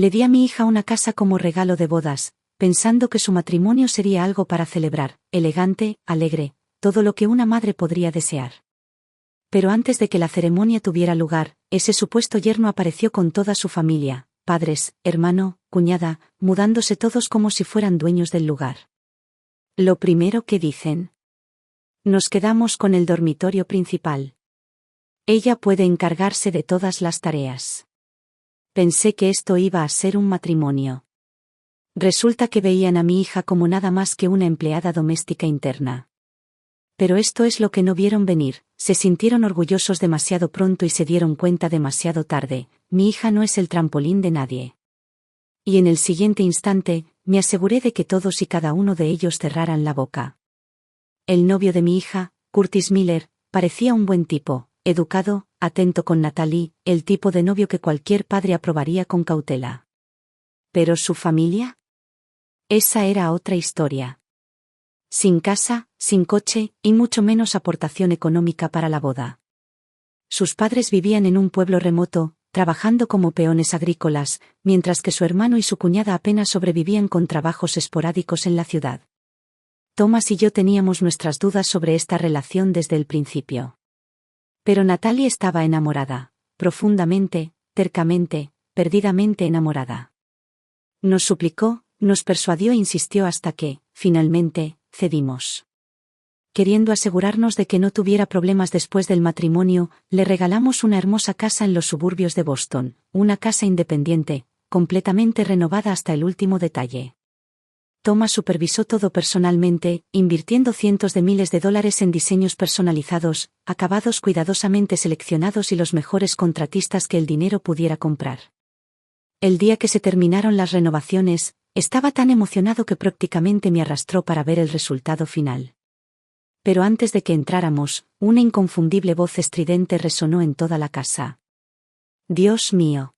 Le di a mi hija una casa como regalo de bodas, pensando que su matrimonio sería algo para celebrar, elegante, alegre, todo lo que una madre podría desear. Pero antes de que la ceremonia tuviera lugar, ese supuesto yerno apareció con toda su familia, padres, hermano, cuñada, mudándose todos como si fueran dueños del lugar. Lo primero que dicen: nos quedamos con el dormitorio principal. Ella puede encargarse de todas las tareas. Pensé que esto iba a ser un matrimonio. Resulta que veían a mi hija como nada más que una empleada doméstica interna. Pero esto es lo que no vieron venir, se sintieron orgullosos demasiado pronto y se dieron cuenta demasiado tarde: mi hija no es el trampolín de nadie. Y en el siguiente instante, me aseguré de que todos y cada uno de ellos cerraran la boca. El novio de mi hija, Curtis Miller, parecía un buen tipo, educado, atento con Natalie, el tipo de novio que cualquier padre aprobaría con cautela. ¿Pero su familia? Esa era otra historia. Sin casa, sin coche, y mucho menos aportación económica para la boda. Sus padres vivían en un pueblo remoto, trabajando como peones agrícolas, mientras que su hermano y su cuñada apenas sobrevivían con trabajos esporádicos en la ciudad. Thomas y yo teníamos nuestras dudas sobre esta relación desde el principio. Pero Natalie estaba enamorada, profundamente, tercamente, perdidamente enamorada. Nos suplicó, nos persuadió e insistió hasta que, finalmente, cedimos. Queriendo asegurarnos de que no tuviera problemas después del matrimonio, le regalamos una hermosa casa en los suburbios de Boston, una casa independiente, completamente renovada hasta el último detalle. Thomas supervisó todo personalmente, invirtiendo cientos de miles de dólares en diseños personalizados, acabados cuidadosamente seleccionados y los mejores contratistas que el dinero pudiera comprar. El día que se terminaron las renovaciones, estaba tan emocionado que prácticamente me arrastró para ver el resultado final. Pero antes de que entráramos, una inconfundible voz estridente resonó en toda la casa. Dios mío.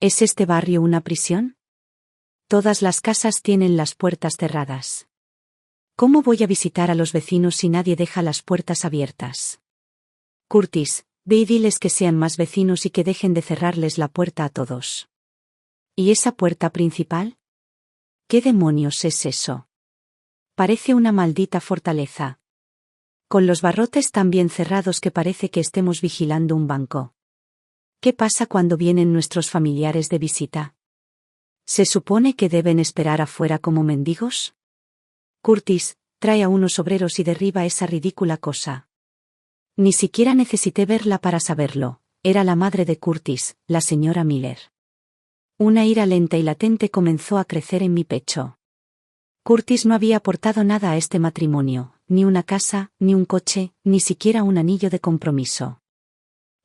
¿Es este barrio una prisión? Todas las casas tienen las puertas cerradas. ¿Cómo voy a visitar a los vecinos si nadie deja las puertas abiertas? Curtis, ve y diles que sean más vecinos y que dejen de cerrarles la puerta a todos. ¿Y esa puerta principal? ¿Qué demonios es eso? Parece una maldita fortaleza. Con los barrotes tan bien cerrados que parece que estemos vigilando un banco. ¿Qué pasa cuando vienen nuestros familiares de visita? ¿Se supone que deben esperar afuera como mendigos? Curtis, trae a unos obreros y derriba esa ridícula cosa. Ni siquiera necesité verla para saberlo, era la madre de Curtis, la señora Miller. Una ira lenta y latente comenzó a crecer en mi pecho. Curtis no había aportado nada a este matrimonio, ni una casa, ni un coche, ni siquiera un anillo de compromiso.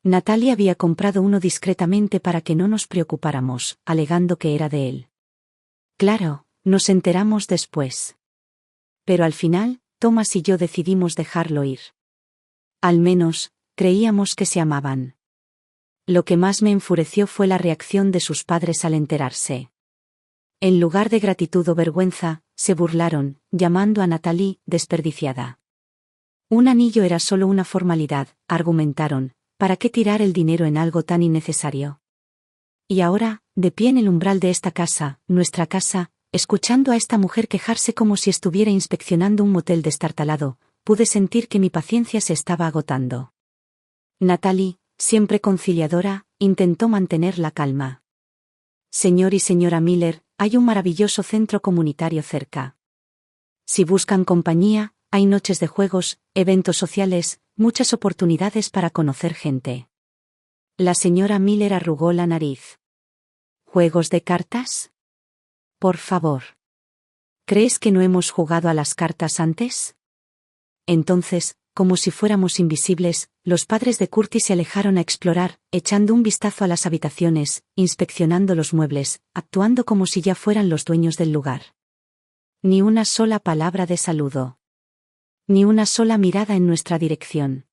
Natalie había comprado uno discretamente para que no nos preocupáramos, alegando que era de él. Claro, nos enteramos después. Pero al final, Thomas y yo decidimos dejarlo ir. Al menos, creíamos que se amaban. Lo que más me enfureció fue la reacción de sus padres al enterarse. En lugar de gratitud o vergüenza, se burlaron, llamando a Natalie desperdiciada. Un anillo era solo una formalidad, argumentaron. ¿Para qué tirar el dinero en algo tan innecesario? Y ahora, de pie en el umbral de esta casa, nuestra casa, escuchando a esta mujer quejarse como si estuviera inspeccionando un motel destartalado, pude sentir que mi paciencia se estaba agotando. Natalie, siempre conciliadora, intentó mantener la calma. Señor y señora Miller, hay un maravilloso centro comunitario cerca. Si buscan compañía, hay noches de juegos, eventos sociales, muchas oportunidades para conocer gente. La señora Miller arrugó la nariz. ¿Juegos de cartas? Por favor. ¿Crees que no hemos jugado a las cartas antes? Entonces, como si fuéramos invisibles, los padres de Curtis se alejaron a explorar, echando un vistazo a las habitaciones, inspeccionando los muebles, actuando como si ya fueran los dueños del lugar. Ni una sola palabra de saludo. Ni una sola mirada en nuestra dirección.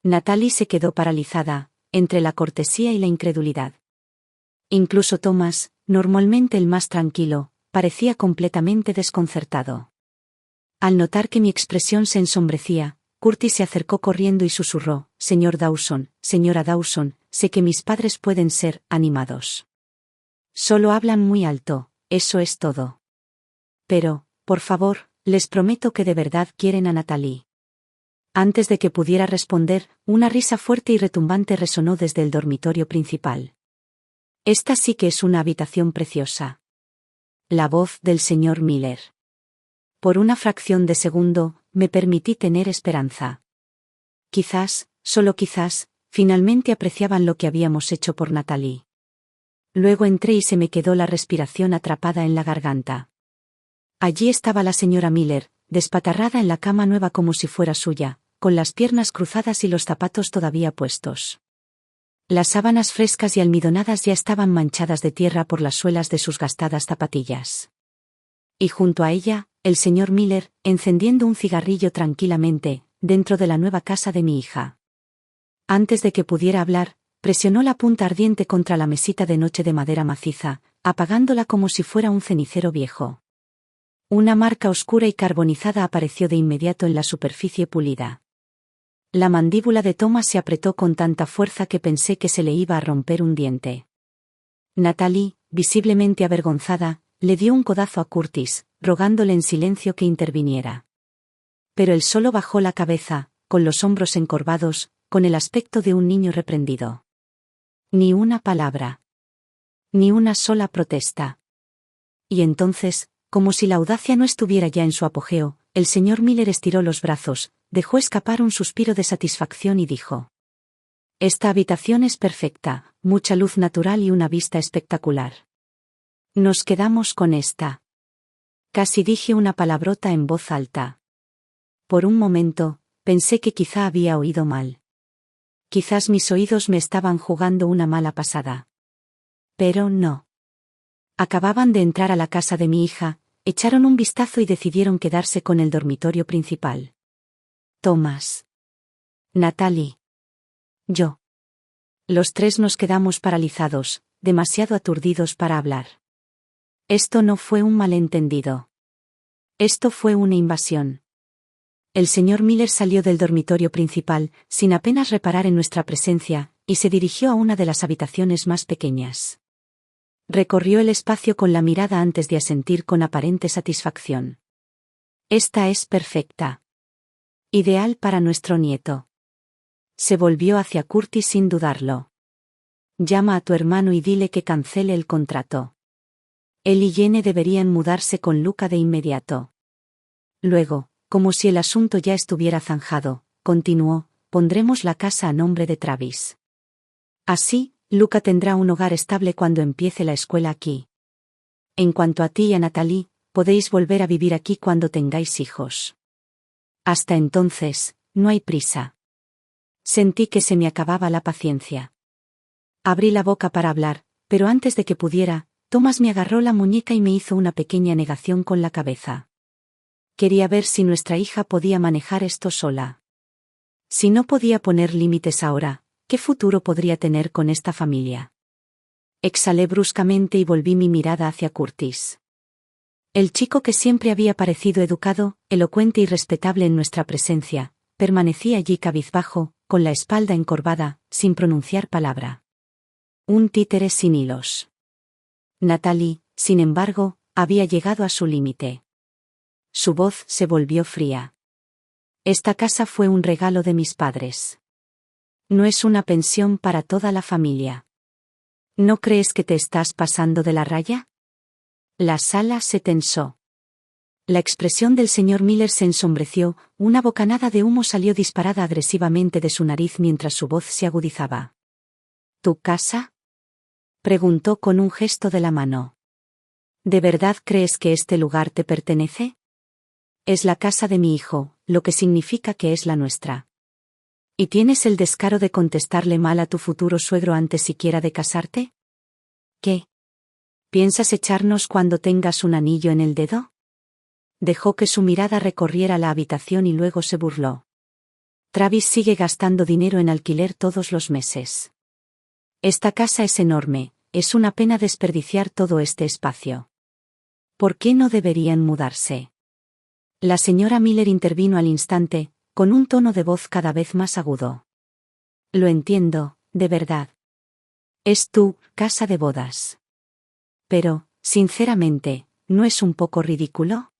Natalie se quedó paralizada, entre la cortesía y la incredulidad. Incluso Thomas, normalmente el más tranquilo, parecía completamente desconcertado. Al notar que mi expresión se ensombrecía, Curtis se acercó corriendo y susurró: Señor Dawson, señora Dawson, sé que mis padres pueden ser animados. Solo hablan muy alto, eso es todo. Pero, por favor, les prometo que de verdad quieren a Natalie. Antes de que pudiera responder, una risa fuerte y retumbante resonó desde el dormitorio principal. Esta sí que es una habitación preciosa. La voz del señor Miller. Por una fracción de segundo, me permití tener esperanza. Quizás, solo quizás, finalmente apreciaban lo que habíamos hecho por Natalie. Luego entré y se me quedó la respiración atrapada en la garganta. Allí estaba la señora Miller, despatarrada en la cama nueva como si fuera suya, con las piernas cruzadas y los zapatos todavía puestos. Las sábanas frescas y almidonadas ya estaban manchadas de tierra por las suelas de sus gastadas zapatillas. Y junto a ella, el señor Miller, encendiendo un cigarrillo tranquilamente, dentro de la nueva casa de mi hija. Antes de que pudiera hablar, presionó la punta ardiente contra la mesita de noche de madera maciza, apagándola como si fuera un cenicero viejo. Una marca oscura y carbonizada apareció de inmediato en la superficie pulida. La mandíbula de Thomas se apretó con tanta fuerza que pensé que se le iba a romper un diente. Natalie, visiblemente avergonzada, le dio un codazo a Curtis, rogándole en silencio que interviniera. Pero él solo bajó la cabeza, con los hombros encorvados, con el aspecto de un niño reprendido. Ni una palabra. Ni una sola protesta. Y entonces, como si la audacia no estuviera ya en su apogeo, el señor Miller estiró los brazos, dejó escapar un suspiro de satisfacción y dijo: «Esta habitación es perfecta, mucha luz natural y una vista espectacular. Nos quedamos con esta». Casi dije una palabrota en voz alta. Por un momento, pensé que quizá había oído mal. Quizás mis oídos me estaban jugando una mala pasada. Pero no. Acababan de entrar a la casa de mi hija, echaron un vistazo y decidieron quedarse con el dormitorio principal. Thomas. Natalie. Yo. Los tres nos quedamos paralizados, demasiado aturdidos para hablar. Esto no fue un malentendido. Esto fue una invasión. El señor Miller salió del dormitorio principal, sin apenas reparar en nuestra presencia, y se dirigió a una de las habitaciones más pequeñas. Recorrió el espacio con la mirada antes de asentir con aparente satisfacción. Esta es perfecta. Ideal para nuestro nieto. Se volvió hacia Curtis sin dudarlo. Llama a tu hermano y dile que cancele el contrato. Él y Jenny deberían mudarse con Luca de inmediato. Luego, como si el asunto ya estuviera zanjado, continuó, pondremos la casa a nombre de Travis. Así, Luca tendrá un hogar estable cuando empiece la escuela aquí. En cuanto a ti y a Natalie, podéis volver a vivir aquí cuando tengáis hijos. Hasta entonces, no hay prisa. Sentí que se me acababa la paciencia. Abrí la boca para hablar, pero antes de que pudiera, Thomas me agarró la muñeca y me hizo una pequeña negación con la cabeza. Quería ver si nuestra hija podía manejar esto sola. Si no podía poner límites ahora, ¿qué futuro podría tener con esta familia? Exhalé bruscamente y volví mi mirada hacia Curtis. El chico que siempre había parecido educado, elocuente y respetable en nuestra presencia, permanecía allí cabizbajo, con la espalda encorvada, sin pronunciar palabra. Un títere sin hilos. Natalie, sin embargo, había llegado a su límite. Su voz se volvió fría. Esta casa fue un regalo de mis padres. No es una pensión para toda la familia. ¿No crees que te estás pasando de la raya? La sala se tensó. La expresión del señor Miller se ensombreció, una bocanada de humo salió disparada agresivamente de su nariz mientras su voz se agudizaba. ¿Tu casa?, preguntó con un gesto de la mano. ¿De verdad crees que este lugar te pertenece? Es la casa de mi hijo, lo que significa que es la nuestra. ¿Y tienes el descaro de contestarle mal a tu futuro suegro antes siquiera de casarte? ¿Qué? ¿Piensas echarnos cuando tengas un anillo en el dedo? Dejó que su mirada recorriera la habitación y luego se burló. Travis sigue gastando dinero en alquiler todos los meses. Esta casa es enorme, es una pena desperdiciar todo este espacio. ¿Por qué no deberían mudarse? La señora Miller intervino al instante, con un tono de voz cada vez más agudo. Lo entiendo, de verdad. Es tu casa de bodas. Pero, sinceramente, ¿no es un poco ridículo?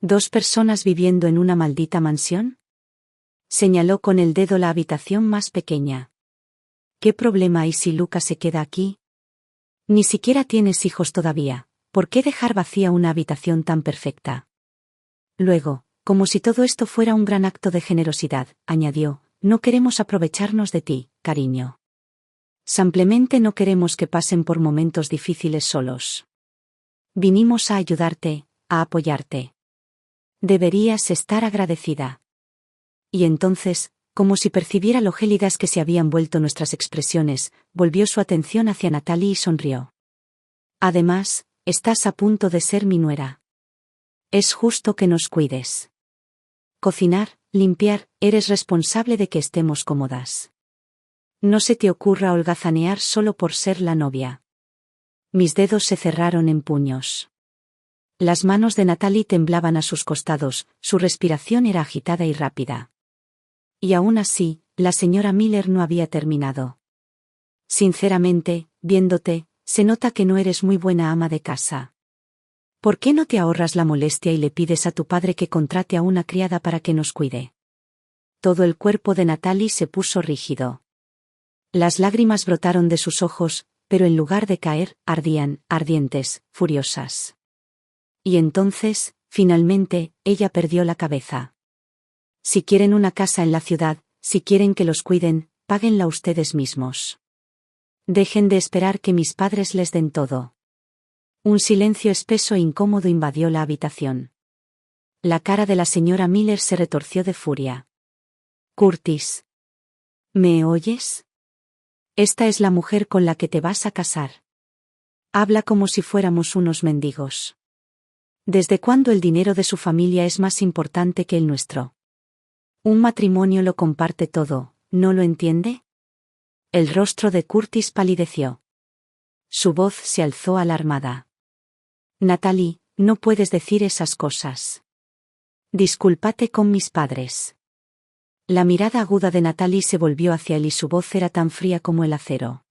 ¿Dos personas viviendo en una maldita mansión? Señaló con el dedo la habitación más pequeña. ¿Qué problema hay si Lucas se queda aquí? Ni siquiera tienes hijos todavía. ¿Por qué dejar vacía una habitación tan perfecta? Luego, como si todo esto fuera un gran acto de generosidad, añadió, no queremos aprovecharnos de ti, cariño. Simplemente no queremos que pasen por momentos difíciles solos. Vinimos a ayudarte, a apoyarte. Deberías estar agradecida. Y entonces, como si percibiera lo gélidas que se habían vuelto nuestras expresiones, volvió su atención hacia Natalie y sonrió. Además, estás a punto de ser mi nuera. Es justo que nos cuides. Cocinar, limpiar, eres responsable de que estemos cómodas. No se te ocurra holgazanear solo por ser la novia. Mis dedos se cerraron en puños. Las manos de Natalie temblaban a sus costados, su respiración era agitada y rápida. Y aún así, la señora Miller no había terminado. Sinceramente, viéndote, se nota que no eres muy buena ama de casa. ¿Por qué no te ahorras la molestia y le pides a tu padre que contrate a una criada para que nos cuide? Todo el cuerpo de Natalie se puso rígido. Las lágrimas brotaron de sus ojos, pero en lugar de caer, ardían, ardientes, furiosas. Y entonces, finalmente, ella perdió la cabeza. Si quieren una casa en la ciudad, si quieren que los cuiden, páguenla ustedes mismos. Dejen de esperar que mis padres les den todo. Un silencio espeso e incómodo invadió la habitación. La cara de la señora Miller se retorció de furia. Curtis. ¿Me oyes? Esta es la mujer con la que te vas a casar. Habla como si fuéramos unos mendigos. ¿Desde cuándo el dinero de su familia es más importante que el nuestro? Un matrimonio lo comparte todo, ¿no lo entiende? El rostro de Curtis palideció. Su voz se alzó alarmada. Natalie, no puedes decir esas cosas. Discúlpate con mis padres. La mirada aguda de Natalie se volvió hacia él y su voz era tan fría como el acero.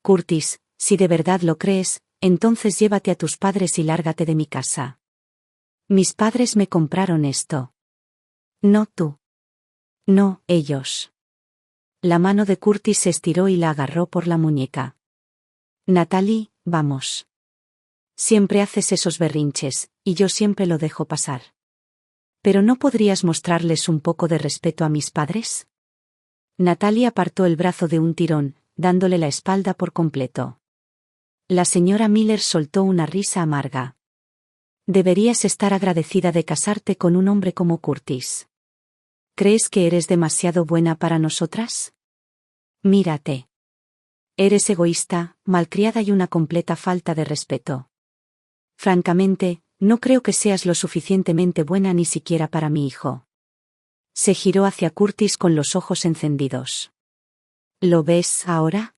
Curtis, si de verdad lo crees, entonces llévate a tus padres y lárgate de mi casa. Mis padres me compraron esto. No tú. No, ellos. La mano de Curtis se estiró y la agarró por la muñeca. Natalie, vamos. Siempre haces esos berrinches, y yo siempre lo dejo pasar. ¿Pero no podrías mostrarles un poco de respeto a mis padres? Natalie apartó el brazo de un tirón, dándole la espalda por completo. La señora Miller soltó una risa amarga. Deberías estar agradecida de casarte con un hombre como Curtis. ¿Crees que eres demasiado buena para nosotras? Mírate. Eres egoísta, malcriada y una completa falta de respeto. Francamente, no creo que seas lo suficientemente buena ni siquiera para mi hijo. Se giró hacia Curtis con los ojos encendidos. ¿Lo ves ahora?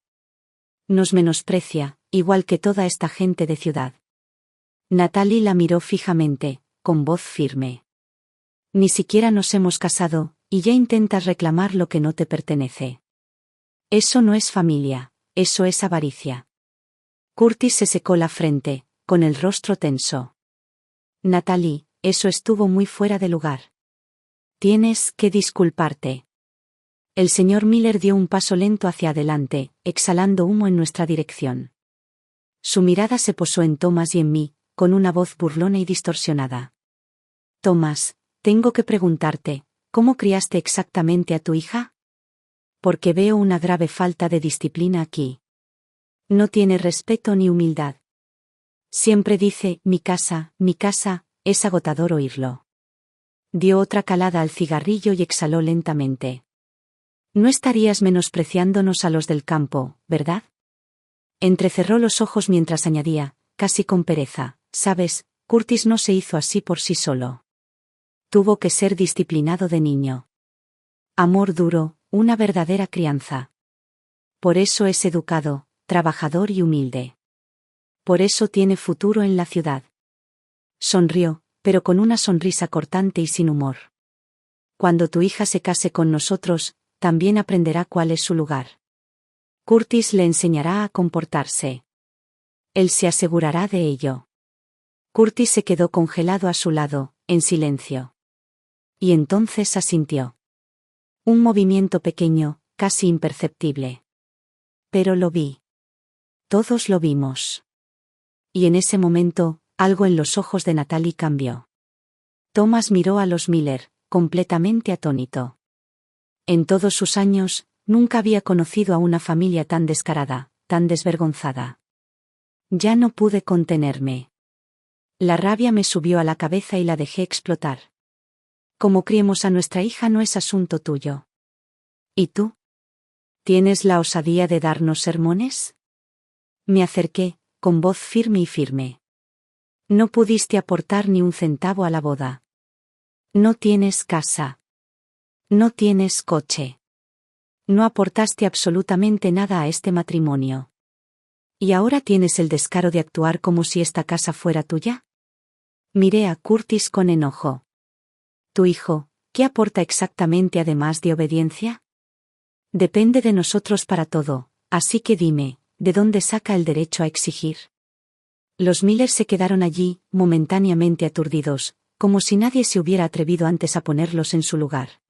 Nos menosprecia, igual que toda esta gente de ciudad. Natalie la miró fijamente, con voz firme. Ni siquiera nos hemos casado, y ya intentas reclamar lo que no te pertenece. Eso no es familia, eso es avaricia. Curtis se secó la frente, con el rostro tenso. Natalie, eso estuvo muy fuera de lugar. Tienes que disculparte. El señor Miller dio un paso lento hacia adelante, exhalando humo en nuestra dirección. Su mirada se posó en Thomas y en mí, con una voz burlona y distorsionada. Thomas, tengo que preguntarte, ¿cómo criaste exactamente a tu hija? Porque veo una grave falta de disciplina aquí. No tiene respeto ni humildad. Siempre dice, mi casa, es agotador oírlo. Dio otra calada al cigarrillo y exhaló lentamente. No estarías menospreciándonos a los del campo, ¿verdad? Entrecerró los ojos mientras añadía, casi con pereza, sabes, Curtis no se hizo así por sí solo. Tuvo que ser disciplinado de niño. Amor duro, una verdadera crianza. Por eso es educado, trabajador y humilde. Por eso tiene futuro en la ciudad. Sonrió, pero con una sonrisa cortante y sin humor. Cuando tu hija se case con nosotros, también aprenderá cuál es su lugar. Curtis le enseñará a comportarse. Él se asegurará de ello. Curtis se quedó congelado a su lado, en silencio. Y entonces asintió. Un movimiento pequeño, casi imperceptible. Pero lo vi. Todos lo vimos. Y en ese momento, algo en los ojos de Natalie cambió. Thomas miró a los Miller, completamente atónito. En todos sus años, nunca había conocido a una familia tan descarada, tan desvergonzada. Ya no pude contenerme. La rabia me subió a la cabeza y la dejé explotar. Cómo criemos a nuestra hija no es asunto tuyo. ¿Y tú? ¿Tienes la osadía de darnos sermones? Me acerqué, con voz firme. No pudiste aportar ni un centavo a la boda. No tienes casa. No tienes coche. No aportaste absolutamente nada a este matrimonio. ¿Y ahora tienes el descaro de actuar como si esta casa fuera tuya? Miré a Curtis con enojo. Tu hijo, ¿qué aporta exactamente además de obediencia? Depende de nosotros para todo, así que dime, ¿de dónde saca el derecho a exigir? Los Miller se quedaron allí, momentáneamente aturdidos, como si nadie se hubiera atrevido antes a ponerlos en su lugar.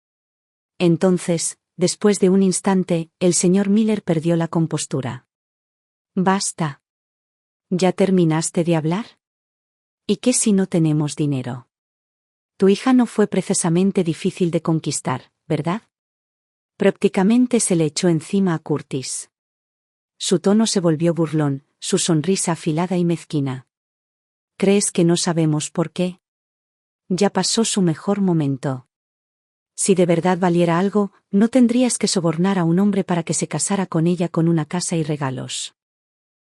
Entonces, después de un instante, el señor Miller perdió la compostura. Basta. ¿Ya terminaste de hablar? ¿Y qué si no tenemos dinero? Tu hija no fue precisamente difícil de conquistar, ¿verdad? Prácticamente se le echó encima a Curtis. Su tono se volvió burlón, su sonrisa afilada y mezquina. ¿Crees que no sabemos por qué? Ya pasó su mejor momento. Si de verdad valiera algo, no tendrías que sobornar a un hombre para que se casara con ella con una casa y regalos.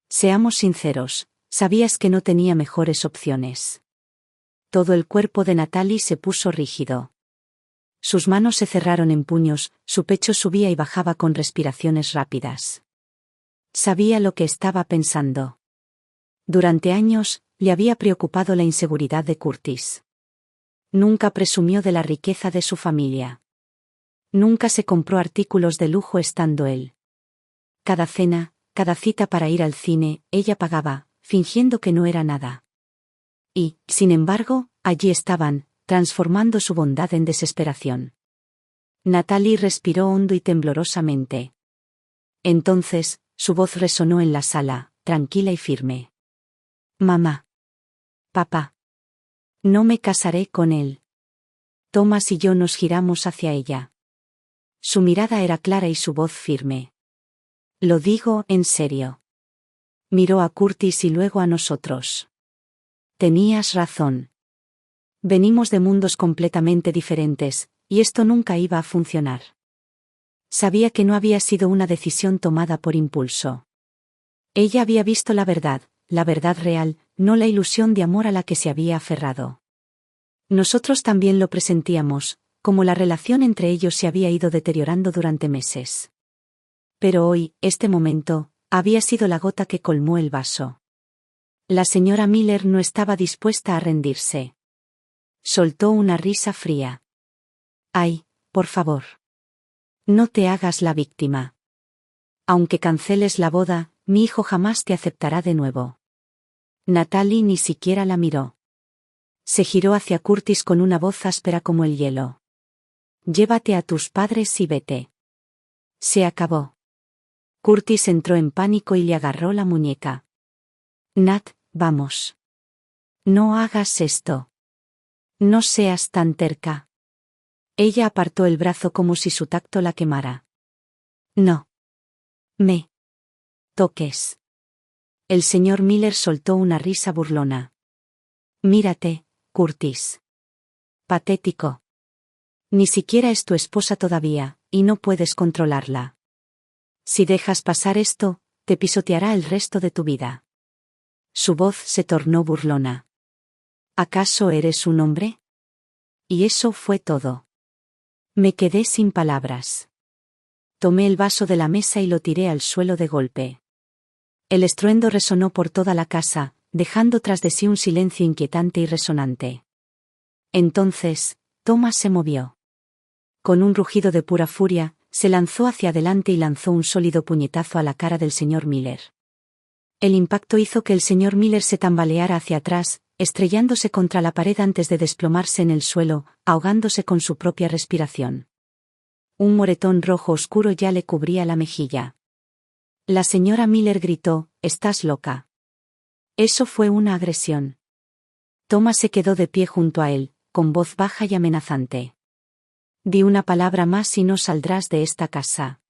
Seamos sinceros, sabías que no tenía mejores opciones. Todo el cuerpo de Natalie se puso rígido. Sus manos se cerraron en puños, su pecho subía y bajaba con respiraciones rápidas. Sabía lo que estaba pensando. Durante años, le había preocupado la inseguridad de Curtis. Nunca presumió de la riqueza de su familia. Nunca se compró artículos de lujo estando él. Cada cena, cada cita para ir al cine, ella pagaba, fingiendo que no era nada. Y, sin embargo, allí estaban, transformando su bondad en desesperación. Natalie respiró hondo y temblorosamente. Entonces, su voz resonó en la sala, tranquila y firme. Mamá. Papá. No me casaré con él. Thomas y yo nos giramos hacia ella. Su mirada era clara y su voz firme. Lo digo en serio. Miró a Curtis y luego a nosotros. Tenías razón. Venimos de mundos completamente diferentes, y esto nunca iba a funcionar. Sabía que no había sido una decisión tomada por impulso. Ella había visto la verdad real, no la ilusión de amor a la que se había aferrado. Nosotros también lo presentíamos, como la relación entre ellos se había ido deteriorando durante meses. Pero hoy, este momento, había sido la gota que colmó el vaso. La señora Miller no estaba dispuesta a rendirse. Soltó una risa fría. Ay, por favor. No te hagas la víctima. Aunque canceles la boda, mi hijo jamás te aceptará de nuevo. Natalie ni siquiera la miró. Se giró hacia Curtis con una voz áspera como el hielo. Llévate a tus padres y vete. Se acabó. Curtis entró en pánico y le agarró la muñeca. Nat, vamos. No hagas esto. No seas tan terca. Ella apartó el brazo como si su tacto la quemara. No. Me toques. El señor Miller soltó una risa burlona. Mírate, Curtis. Patético. Ni siquiera es tu esposa todavía, y no puedes controlarla. Si dejas pasar esto, te pisoteará el resto de tu vida. Su voz se tornó burlona. ¿Acaso eres un hombre? Y eso fue todo. Me quedé sin palabras. Tomé el vaso de la mesa y lo tiré al suelo de golpe. El estruendo resonó por toda la casa, dejando tras de sí un silencio inquietante y resonante. Entonces, Thomas se movió. Con un rugido de pura furia, se lanzó hacia adelante y lanzó un sólido puñetazo a la cara del señor Miller. El impacto hizo que el señor Miller se tambaleara hacia atrás, estrellándose contra la pared antes de desplomarse en el suelo, ahogándose con su propia respiración. Un moretón rojo oscuro ya le cubría la mejilla. La señora Miller gritó: «¡Estás loca!». Eso fue una agresión. Thomas se quedó de pie junto a él, con voz baja y amenazante. «Di una palabra más y no saldrás de esta casa».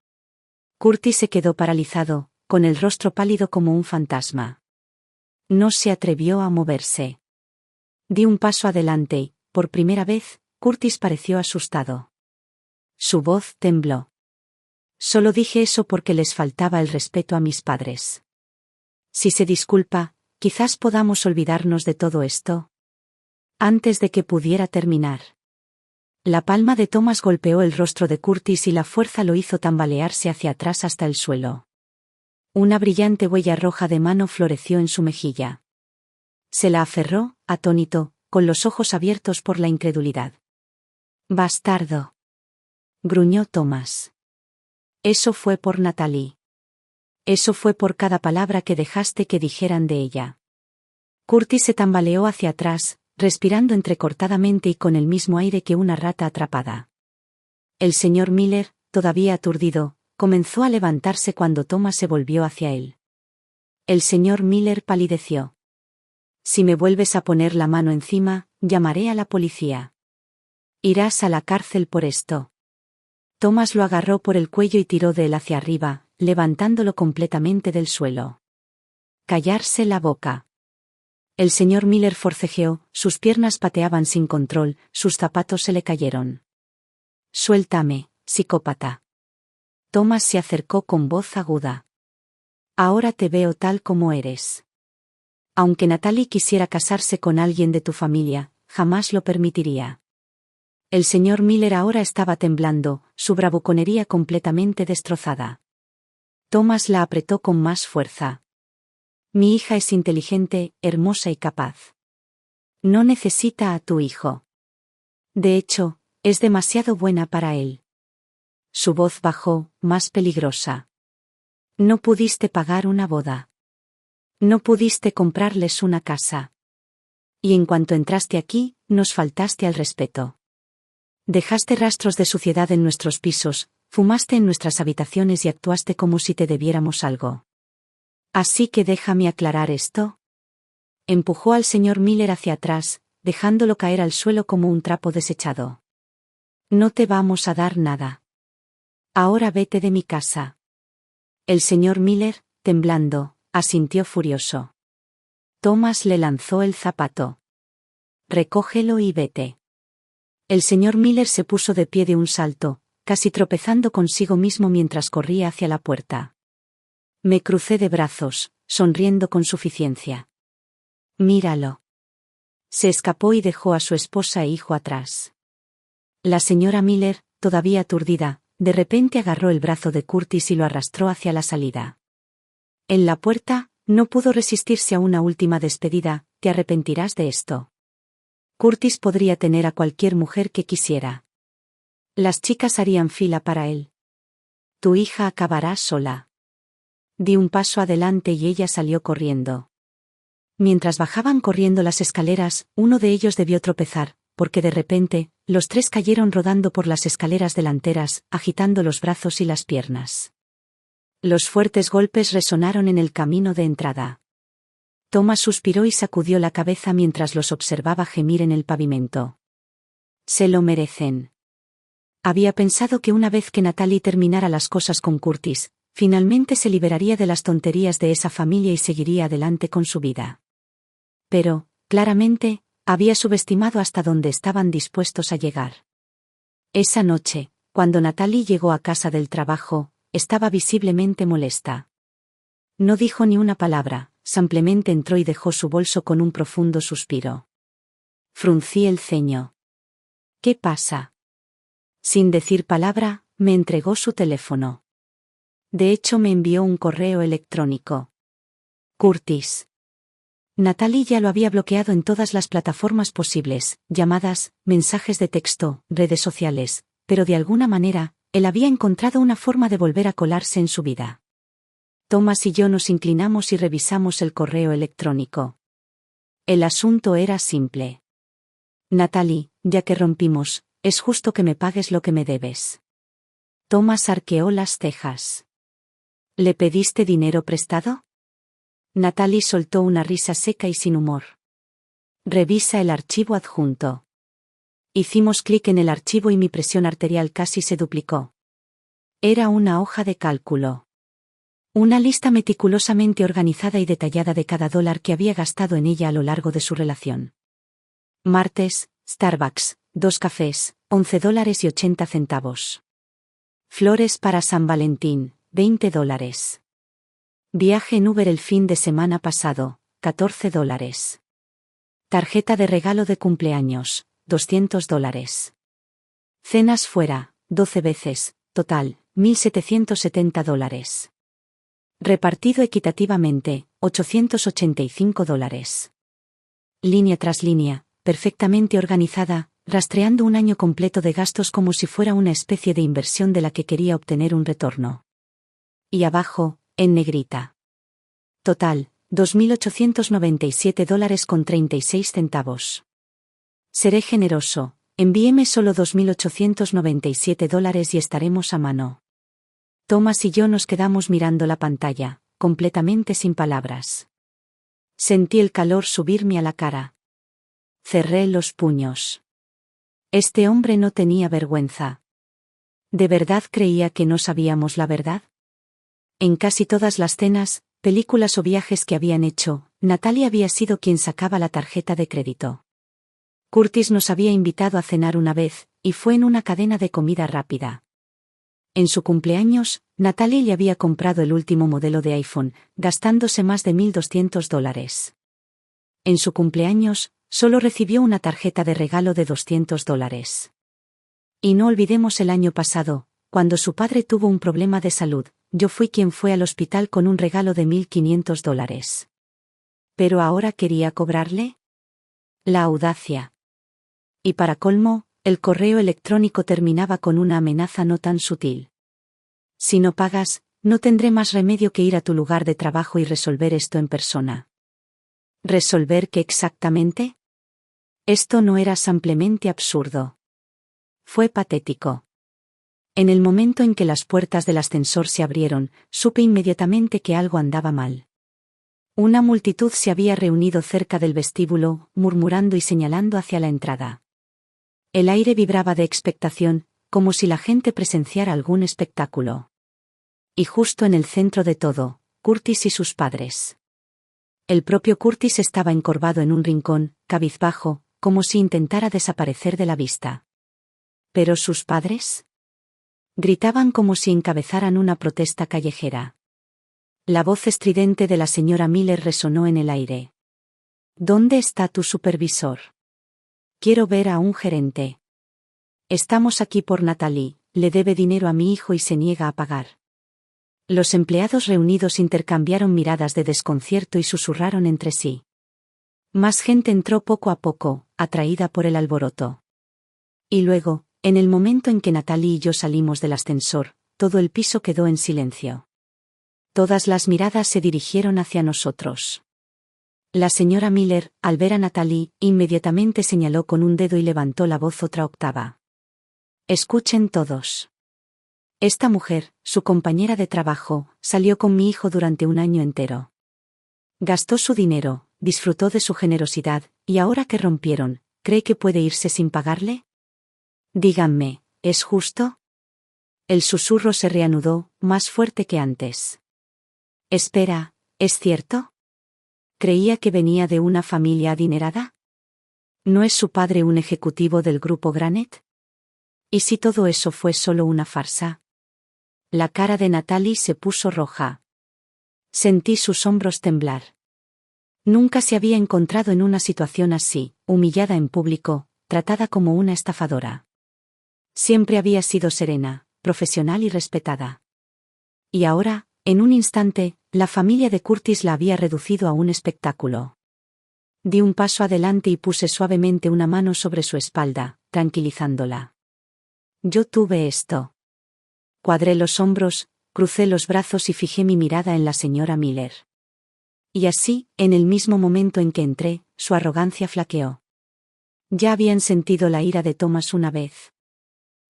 Curtis se quedó paralizado, con el rostro pálido como un fantasma. No se atrevió a moverse. Di un paso adelante y, por primera vez, Curtis pareció asustado. Su voz tembló. «Solo dije eso porque les faltaba el respeto a mis padres. Si se disculpa, quizás podamos olvidarnos de todo esto». Antes de que pudiera terminar, la palma de Thomas golpeó el rostro de Curtis y la fuerza lo hizo tambalearse hacia atrás hasta el suelo. Una brillante huella roja de mano floreció en su mejilla. Se la aferró, atónito, con los ojos abiertos por la incredulidad. «Bastardo», gruñó Thomas. «Eso fue por Natalie. Eso fue por cada palabra que dejaste que dijeran de ella». Curtis se tambaleó hacia atrás, respirando entrecortadamente y con el mismo aire que una rata atrapada. El señor Miller, todavía aturdido, comenzó a levantarse cuando Thomas se volvió hacia él. El señor Miller palideció. «Si me vuelves a poner la mano encima, llamaré a la policía. Irás a la cárcel por esto». Thomas lo agarró por el cuello y tiró de él hacia arriba, levantándolo completamente del suelo. «Callarse la boca». El señor Miller forcejeó, sus piernas pateaban sin control, sus zapatos se le cayeron. «Suéltame, psicópata». Thomas se acercó con voz aguda. «Ahora te veo tal como eres. Aunque Natalie quisiera casarse con alguien de tu familia, jamás lo permitiría». El señor Miller ahora estaba temblando, su bravuconería completamente destrozada. Thomas la apretó con más fuerza. «Mi hija es inteligente, hermosa y capaz. No necesita a tu hijo. De hecho, es demasiado buena para él». Su voz bajó, más peligrosa. «No pudiste pagar una boda. No pudiste comprarles una casa. Y en cuanto entraste aquí, nos faltaste al respeto. Dejaste rastros de suciedad en nuestros pisos, fumaste en nuestras habitaciones y actuaste como si te debiéramos algo. Así que déjame aclarar esto». Empujó al señor Miller hacia atrás, dejándolo caer al suelo como un trapo desechado. «No te vamos a dar nada. Ahora vete de mi casa». El señor Miller, temblando, asintió furioso. Thomas le lanzó el zapato. «Recógelo y vete». El señor Miller se puso de pie de un salto, casi tropezando consigo mismo mientras corría hacia la puerta. Me crucé de brazos, sonriendo con suficiencia. «Míralo». Se escapó y dejó a su esposa e hijo atrás. La señora Miller, todavía aturdida, de repente agarró el brazo de Curtis y lo arrastró hacia la salida. En la puerta, no pudo resistirse a una última despedida: «Te arrepentirás de esto». Curtis podría tener a cualquier mujer que quisiera. Las chicas harían fila para él. «Tu hija acabará sola». Di un paso adelante y ella salió corriendo. Mientras bajaban corriendo las escaleras, uno de ellos debió tropezar, porque de repente, los tres cayeron rodando por las escaleras delanteras, agitando los brazos y las piernas. Los fuertes golpes resonaron en el camino de entrada. Thomas suspiró y sacudió la cabeza mientras los observaba gemir en el pavimento. «Se lo merecen». Había pensado que una vez que Natalie terminara las cosas con Curtis, finalmente se liberaría de las tonterías de esa familia y seguiría adelante con su vida. Pero, claramente, había subestimado hasta dónde estaban dispuestos a llegar. Esa noche, cuando Natalie llegó a casa del trabajo, estaba visiblemente molesta. No dijo ni una palabra, simplemente entró y dejó su bolso con un profundo suspiro. Fruncí el ceño. «¿Qué pasa?». Sin decir palabra, me entregó su teléfono. De hecho, me envió un correo electrónico. «Curtis». Natalie ya lo había bloqueado en todas las plataformas posibles, llamadas, mensajes de texto, redes sociales, pero de alguna manera, él había encontrado una forma de volver a colarse en su vida. Thomas y yo nos inclinamos y revisamos el correo electrónico. El asunto era simple. Natalie, ya que rompimos, es justo que me pagues lo que me debes. Thomas arqueó las cejas. ¿Le pediste dinero prestado? Natalie soltó una risa seca y sin humor. Revisa el archivo adjunto. Hicimos clic en el archivo y mi presión arterial casi se duplicó. Era una hoja de cálculo. Una lista meticulosamente organizada y detallada de cada dólar que había gastado en ella a lo largo de su relación. Martes, Starbucks, 2 cafés, $11.80. Flores para San Valentín, $20. Viaje en Uber el fin de semana pasado, $14. Tarjeta de regalo de cumpleaños, $200. Cenas fuera, 12 veces, total, $1.770. Repartido equitativamente, $885. Línea tras línea, perfectamente organizada, rastreando un año completo de gastos como si fuera una especie de inversión de la que quería obtener un retorno. Y abajo, en negrita. Total, $2.897.36. Seré generoso, envíeme solo $2.897 y estaremos a mano. Thomas y yo nos quedamos mirando la pantalla, completamente sin palabras. Sentí el calor subirme a la cara. Cerré los puños. Este hombre no tenía vergüenza. ¿De verdad creía que no sabíamos la verdad? En casi todas las cenas, películas o viajes que habían hecho, Natalie había sido quien sacaba la tarjeta de crédito. Curtis nos había invitado a cenar una vez, y fue en una cadena de comida rápida. En su cumpleaños, Natalie le había comprado el último modelo de iPhone, gastándose más de $1.200. En su cumpleaños, solo recibió una tarjeta de regalo de $200. Y no olvidemos el año pasado, cuando su padre tuvo un problema de salud, yo fui quien fue al hospital con un regalo de $1.500. ¿Pero ahora quería cobrarle? La audacia. Y para colmo, el correo electrónico terminaba con una amenaza no tan sutil. Si no pagas, no tendré más remedio que ir a tu lugar de trabajo y resolver esto en persona. ¿Resolver qué exactamente? Esto no era simplemente absurdo. Fue patético. En el momento en que las puertas del ascensor se abrieron, supe inmediatamente que algo andaba mal. Una multitud se había reunido cerca del vestíbulo, murmurando y señalando hacia la entrada. El aire vibraba de expectación, como si la gente presenciara algún espectáculo. Y justo en el centro de todo, Curtis y sus padres. El propio Curtis estaba encorvado en un rincón, cabizbajo, como si intentara desaparecer de la vista. ¿Pero sus padres? Gritaban como si encabezaran una protesta callejera. La voz estridente de la señora Miller resonó en el aire. ¿Dónde está tu supervisor? Quiero ver a un gerente. Estamos aquí por Natalie, le debe dinero a mi hijo y se niega a pagar. Los empleados reunidos intercambiaron miradas de desconcierto y susurraron entre sí. Más gente entró poco a poco, atraída por el alboroto. Y luego, en el momento en que Natalie y yo salimos del ascensor, todo el piso quedó en silencio. Todas las miradas se dirigieron hacia nosotros. La señora Miller, al ver a Natalie, inmediatamente señaló con un dedo y levantó la voz otra octava. Escuchen todos. Esta mujer, su compañera de trabajo, salió con mi hijo durante un año entero. Gastó su dinero, disfrutó de su generosidad, y ahora que rompieron, ¿cree que puede irse sin pagarle? Díganme, ¿es justo? El susurro se reanudó, más fuerte que antes. Espera, ¿es cierto? ¿Creía que venía de una familia adinerada? ¿No es su padre un ejecutivo del grupo Granite? ¿Y si todo eso fue solo una farsa? La cara de Natalie se puso roja. Sentí sus hombros temblar. Nunca se había encontrado en una situación así, humillada en público, tratada como una estafadora. Siempre había sido serena, profesional y respetada. Y ahora, en un instante, la familia de Curtis la había reducido a un espectáculo. Di un paso adelante y puse suavemente una mano sobre su espalda, tranquilizándola. Yo tuve esto. Cuadré los hombros, Crucé los brazos y fijé mi mirada en la señora Miller. Y así, en el mismo momento en que entré, su arrogancia flaqueó. Ya habían sentido la ira de Thomas una vez.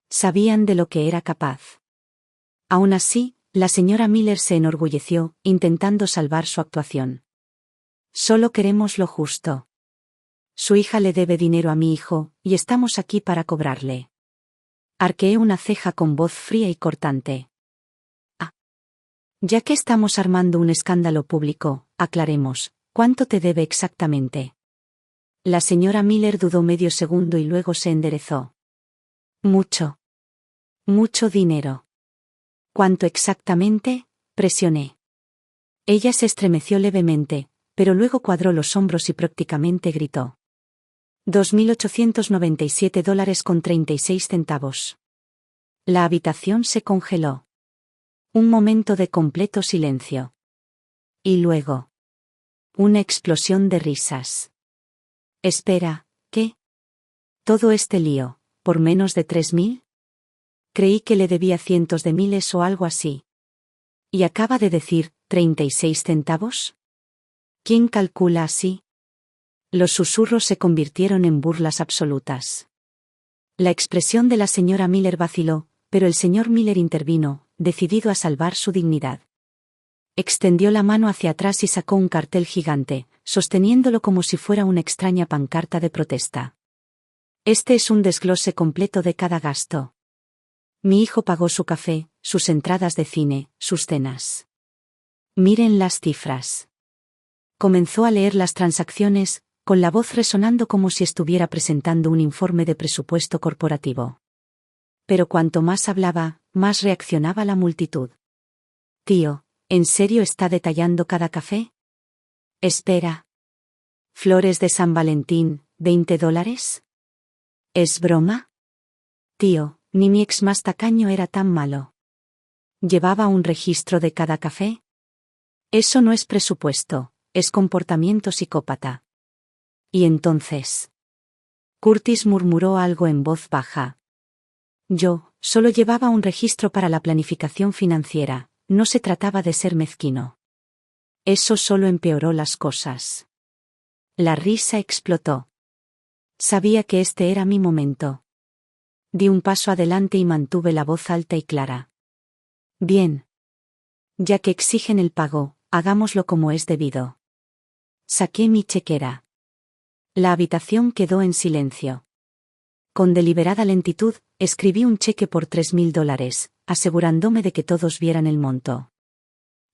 Sabían de lo que era capaz. Aún así, la señora Miller se enorgulleció, intentando salvar su actuación. Solo queremos lo justo. Su hija le debe dinero a mi hijo, y estamos aquí para cobrarle. Arqueé una ceja con voz fría y cortante. Ah. Ya que estamos armando un escándalo público, aclaremos, ¿cuánto te debe exactamente? La señora Miller dudó medio segundo y luego se enderezó. Mucho. Mucho dinero. ¿Cuánto exactamente? Presioné. Ella se estremeció levemente, pero luego cuadró los hombros y prácticamente gritó. $2.897.36. La habitación se congeló. Un momento de completo silencio. Y luego. Una explosión de risas. Espera, ¿qué? ¿Todo este lío, por menos de 3.000? Creí que le debía cientos de miles o algo así. ¿Y acaba de decir 36 centavos? ¿Quién calcula así? Los susurros se convirtieron en burlas absolutas. La expresión de la señora Miller vaciló, pero el señor Miller intervino, decidido a salvar su dignidad. Extendió la mano hacia atrás y sacó un cartel gigante, sosteniéndolo como si fuera una extraña pancarta de protesta. Este es un desglose completo de cada gasto. Mi hijo pagó su café, sus entradas de cine, sus cenas. Miren las cifras. Comenzó a leer las transacciones, con la voz resonando como si estuviera presentando un informe de presupuesto corporativo. Pero cuanto más hablaba, más reaccionaba la multitud. Tío, ¿en serio está detallando cada café? Espera. Flores de San Valentín, $20. ¿Es broma? Tío, ni mi ex más tacaño era tan malo. ¿Llevaba un registro de cada café? Eso no es presupuesto, es comportamiento psicópata. ¿Y entonces? Curtis murmuró algo en voz baja. Yo, solo llevaba un registro para la planificación financiera, no se trataba de ser mezquino. Eso solo empeoró las cosas. La risa explotó. Sabía que este era mi momento. Di un paso adelante y mantuve la voz alta y clara. Bien. Ya que exigen el pago, hagámoslo como es debido. Saqué mi chequera. La habitación quedó en silencio. Con deliberada lentitud, escribí un cheque por $3.000, asegurándome de que todos vieran el monto.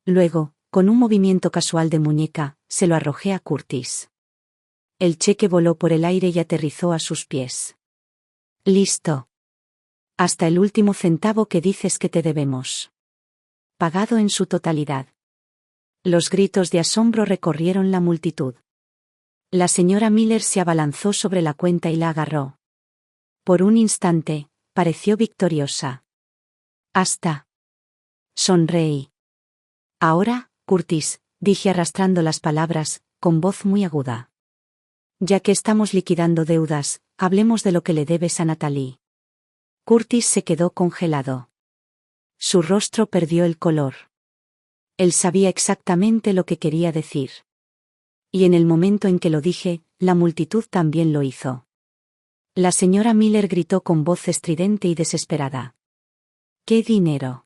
Luego, con un movimiento casual de muñeca, se lo arrojé a Curtis. El cheque voló por el aire y aterrizó a sus pies. Listo. Hasta el último centavo que dices que te debemos. Pagado en su totalidad. Los gritos de asombro recorrieron la multitud. La señora Miller se abalanzó sobre la cuenta y la agarró. Por un instante, pareció victoriosa. Hasta. Sonreí. Ahora, Curtis, dije arrastrando las palabras, con voz muy aguda. Ya que estamos liquidando deudas, hablemos de lo que le debes a Natalie. Curtis se quedó congelado. Su rostro perdió el color. Él sabía exactamente lo que quería decir. Y en el momento en que lo dije, la multitud también lo hizo. La señora Miller gritó con voz estridente y desesperada. ¿Qué dinero?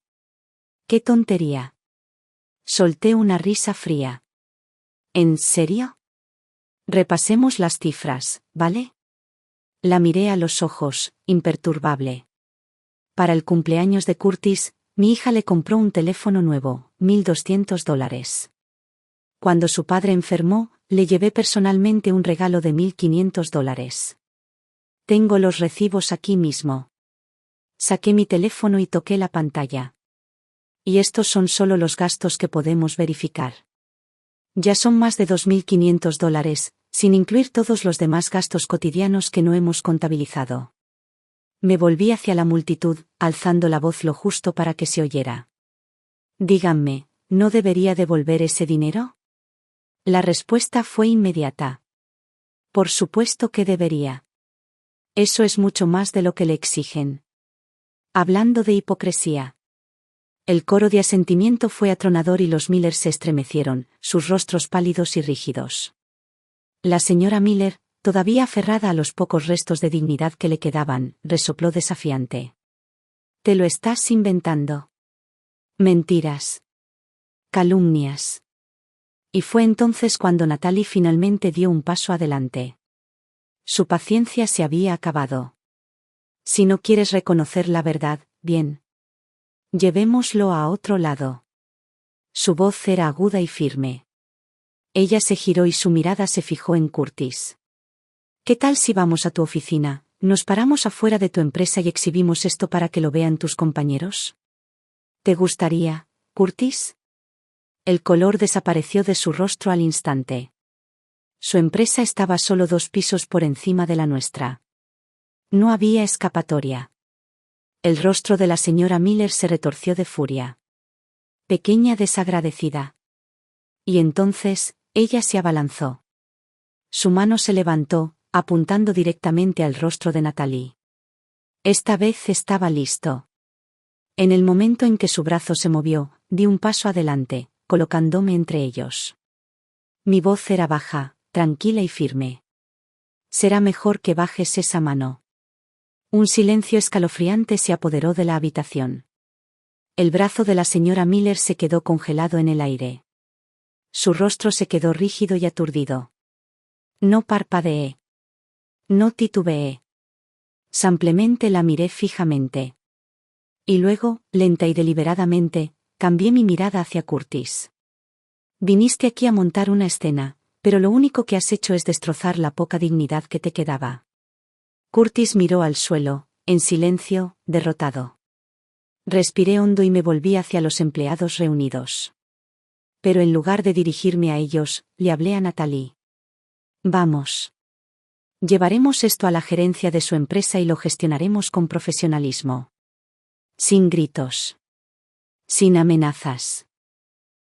¿Qué tontería? Solté una risa fría. ¿En serio? Repasemos las cifras, ¿vale? La miré a los ojos, imperturbable. Para el cumpleaños de Curtis, mi hija le compró un teléfono nuevo, $1.200. Cuando su padre enfermó, le llevé personalmente un regalo de $1.500. Tengo los recibos aquí mismo. Saqué mi teléfono y toqué la pantalla. Y estos son solo los gastos que podemos verificar. Ya son más de $2.500, sin incluir todos los demás gastos cotidianos que no hemos contabilizado. Me volví hacia la multitud, alzando la voz lo justo para que se oyera. Díganme, ¿no debería devolver ese dinero? La respuesta fue inmediata. Por supuesto que debería. Eso es mucho más de lo que le exigen. Hablando de hipocresía. El coro de asentimiento fue atronador y los Miller se estremecieron, sus rostros pálidos y rígidos. La señora Miller, todavía aferrada a los pocos restos de dignidad que le quedaban, resopló desafiante. «Te lo estás inventando. Mentiras. Calumnias». Y fue entonces cuando Natalie finalmente dio un paso adelante. Su paciencia se había acabado. «Si no quieres reconocer la verdad, bien. Llevémoslo a otro lado». Su voz era aguda y firme. Ella se giró y su mirada se fijó en Curtis. «¿Qué tal si vamos a tu oficina, nos paramos afuera de tu empresa y exhibimos esto para que lo vean tus compañeros? ¿Te gustaría, Curtis?» El color desapareció de su rostro al instante. Su empresa estaba solo 2 pisos por encima de la nuestra. No había escapatoria. El rostro de la señora Miller se retorció de furia. «Pequeña desagradecida». Y entonces, ella se abalanzó. Su mano se levantó, apuntando directamente al rostro de Natalie. Esta vez estaba listo. En el momento en que su brazo se movió, di un paso adelante, colocándome entre ellos. Mi voz era baja, tranquila y firme. «Será mejor que bajes esa mano». Un silencio escalofriante se apoderó de la habitación. El brazo de la señora Miller se quedó congelado en el aire. Su rostro se quedó rígido y aturdido. No parpadeé. No titubeé. Simplemente la miré fijamente. Y luego, lenta y deliberadamente, cambié mi mirada hacia Curtis. «Viniste aquí a montar una escena, pero lo único que has hecho es destrozar la poca dignidad que te quedaba». Curtis miró al suelo, en silencio, derrotado. Respiré hondo y me volví hacia los empleados reunidos. Pero en lugar de dirigirme a ellos, le hablé a Natalie. «Vamos. Llevaremos esto a la gerencia de su empresa y lo gestionaremos con profesionalismo. Sin gritos. Sin amenazas.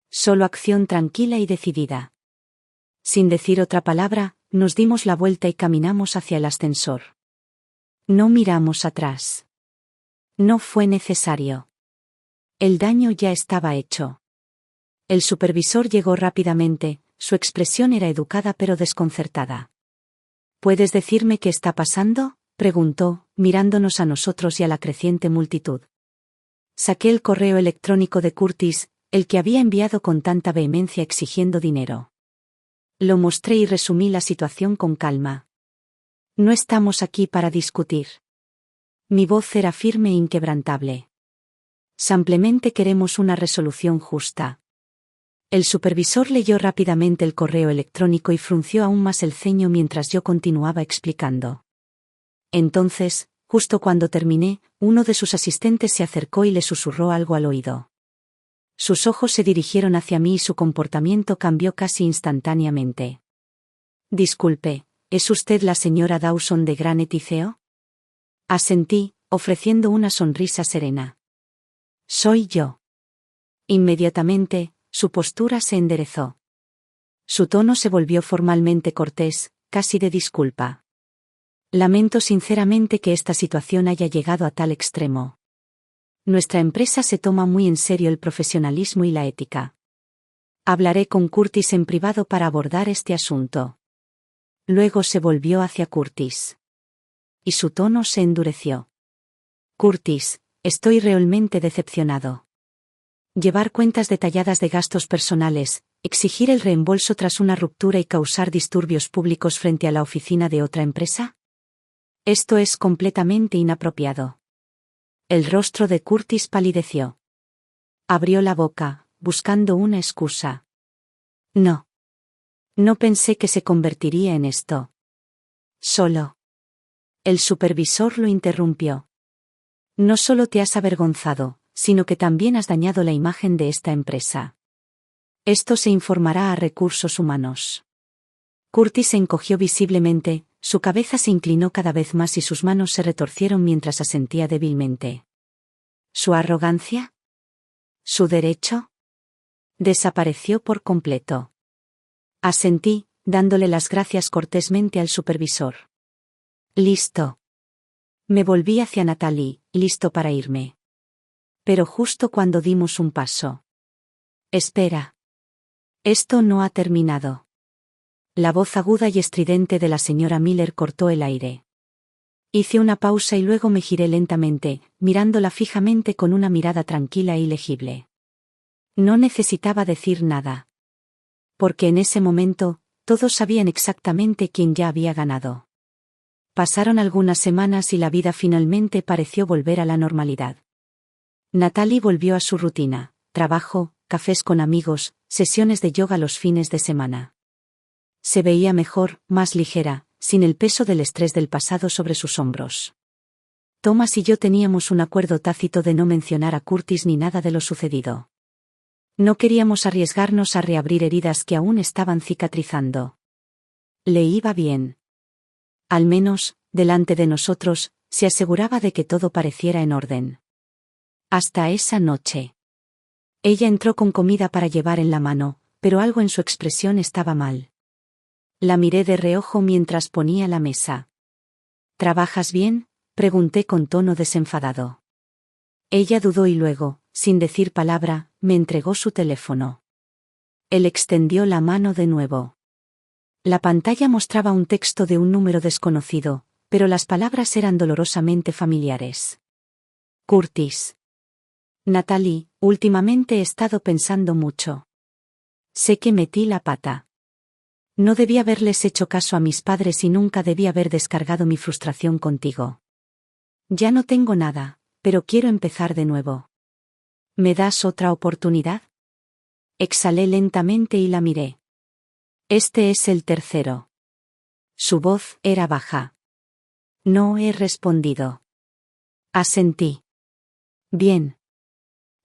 Solo acción tranquila y decidida». Sin decir otra palabra, nos dimos la vuelta y caminamos hacia el ascensor. No miramos atrás. No fue necesario. El daño ya estaba hecho. El supervisor llegó rápidamente, su expresión era educada pero desconcertada. «¿Puedes decirme qué está pasando?», preguntó, mirándonos a nosotros y a la creciente multitud. Saqué el correo electrónico de Curtis, el que había enviado con tanta vehemencia exigiendo dinero. Lo mostré y resumí la situación con calma. «No estamos aquí para discutir». Mi voz era firme e inquebrantable. «Simplemente queremos una resolución justa». El supervisor leyó rápidamente el correo electrónico y frunció aún más el ceño mientras yo continuaba explicando. Entonces, justo cuando terminé, uno de sus asistentes se acercó y le susurró algo al oído. Sus ojos se dirigieron hacia mí y su comportamiento cambió casi instantáneamente. «Disculpe, ¿es usted la señora Dawson de Granite y CEO?». Asentí, ofreciendo una sonrisa serena. «Soy yo». Inmediatamente, su postura se enderezó. Su tono se volvió formalmente cortés, casi de disculpa. «Lamento sinceramente que esta situación haya llegado a tal extremo. Nuestra empresa se toma muy en serio el profesionalismo y la ética. Hablaré con Curtis en privado para abordar este asunto». Luego se volvió hacia Curtis. Y su tono se endureció. «Curtis, estoy realmente decepcionado. Llevar cuentas detalladas de gastos personales, exigir el reembolso tras una ruptura y causar disturbios públicos frente a la oficina de otra empresa. Esto es completamente inapropiado». El rostro de Curtis palideció. Abrió la boca, buscando una excusa. «No. No pensé que se convertiría en esto. Solo». El supervisor lo interrumpió. «No solo te has avergonzado, sino que también has dañado la imagen de esta empresa. Esto se informará a recursos humanos». Curtis se encogió visiblemente, su cabeza se inclinó cada vez más y sus manos se retorcieron mientras asentía débilmente. ¿Su arrogancia? ¿Su derecho? Desapareció por completo. Asentí, dándole las gracias cortésmente al supervisor. «Listo». Me volví hacia Natalie, listo para irme. Pero justo cuando dimos un paso. Espera. Esto no ha terminado. La voz aguda y estridente de la señora Miller cortó el aire. Hice una pausa y luego me giré lentamente, mirándola fijamente con una mirada tranquila y legible. No necesitaba decir nada. Porque en ese momento, todos sabían exactamente quién ya había ganado. Pasaron algunas semanas y la vida finalmente pareció volver a la normalidad. Natalie volvió a su rutina, trabajo, cafés con amigos, sesiones de yoga los fines de semana. Se veía mejor, más ligera, sin el peso del estrés del pasado sobre sus hombros. Thomas y yo teníamos un acuerdo tácito de no mencionar a Curtis ni nada de lo sucedido. No queríamos arriesgarnos a reabrir heridas que aún estaban cicatrizando. Le iba bien. Al menos, delante de nosotros, se aseguraba de que todo pareciera en orden. Hasta esa noche. Ella entró con comida para llevar en la mano, pero algo en su expresión estaba mal. La miré de reojo mientras ponía la mesa. ¿Trabajas bien?, pregunté con tono desenfadado. Ella dudó y luego, sin decir palabra, me entregó su teléfono. Él extendió la mano de nuevo. La pantalla mostraba un texto de un número desconocido, pero las palabras eran dolorosamente familiares. Curtis. Natalie, últimamente he estado pensando mucho. Sé que metí la pata. No debí haberles hecho caso a mis padres y nunca debí haber descargado mi frustración contigo. Ya no tengo nada, pero quiero empezar de nuevo. ¿Me das otra oportunidad? Exhalé lentamente y la miré. Este es el tercero. Su voz era baja. No he respondido. Asentí. Bien.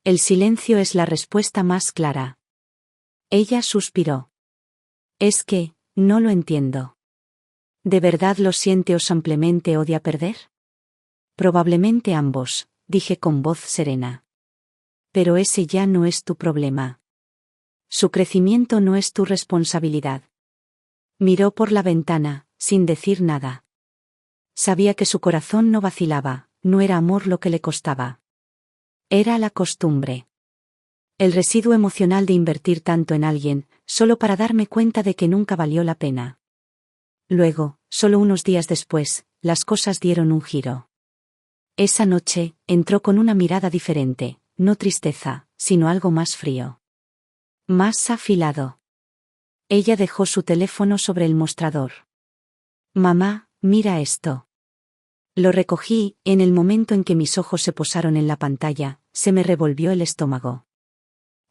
El silencio es la respuesta más clara. Ella suspiró. Es que, no lo entiendo. ¿De verdad lo siente o simplemente odia perder? Probablemente ambos, dije con voz serena. Pero ese ya no es tu problema. Su crecimiento no es tu responsabilidad. Miró por la ventana, sin decir nada. Sabía que su corazón no vacilaba, no era amor lo que le costaba. Era la costumbre. El residuo emocional de invertir tanto en alguien, solo para darme cuenta de que nunca valió la pena. Luego, solo unos días después, las cosas dieron un giro. Esa noche, entró con una mirada diferente, no tristeza, sino algo más frío. Más afilado. Ella dejó su teléfono sobre el mostrador. Mamá, mira esto. Lo recogí, en el momento en que mis ojos se posaron en la pantalla, se me revolvió el estómago.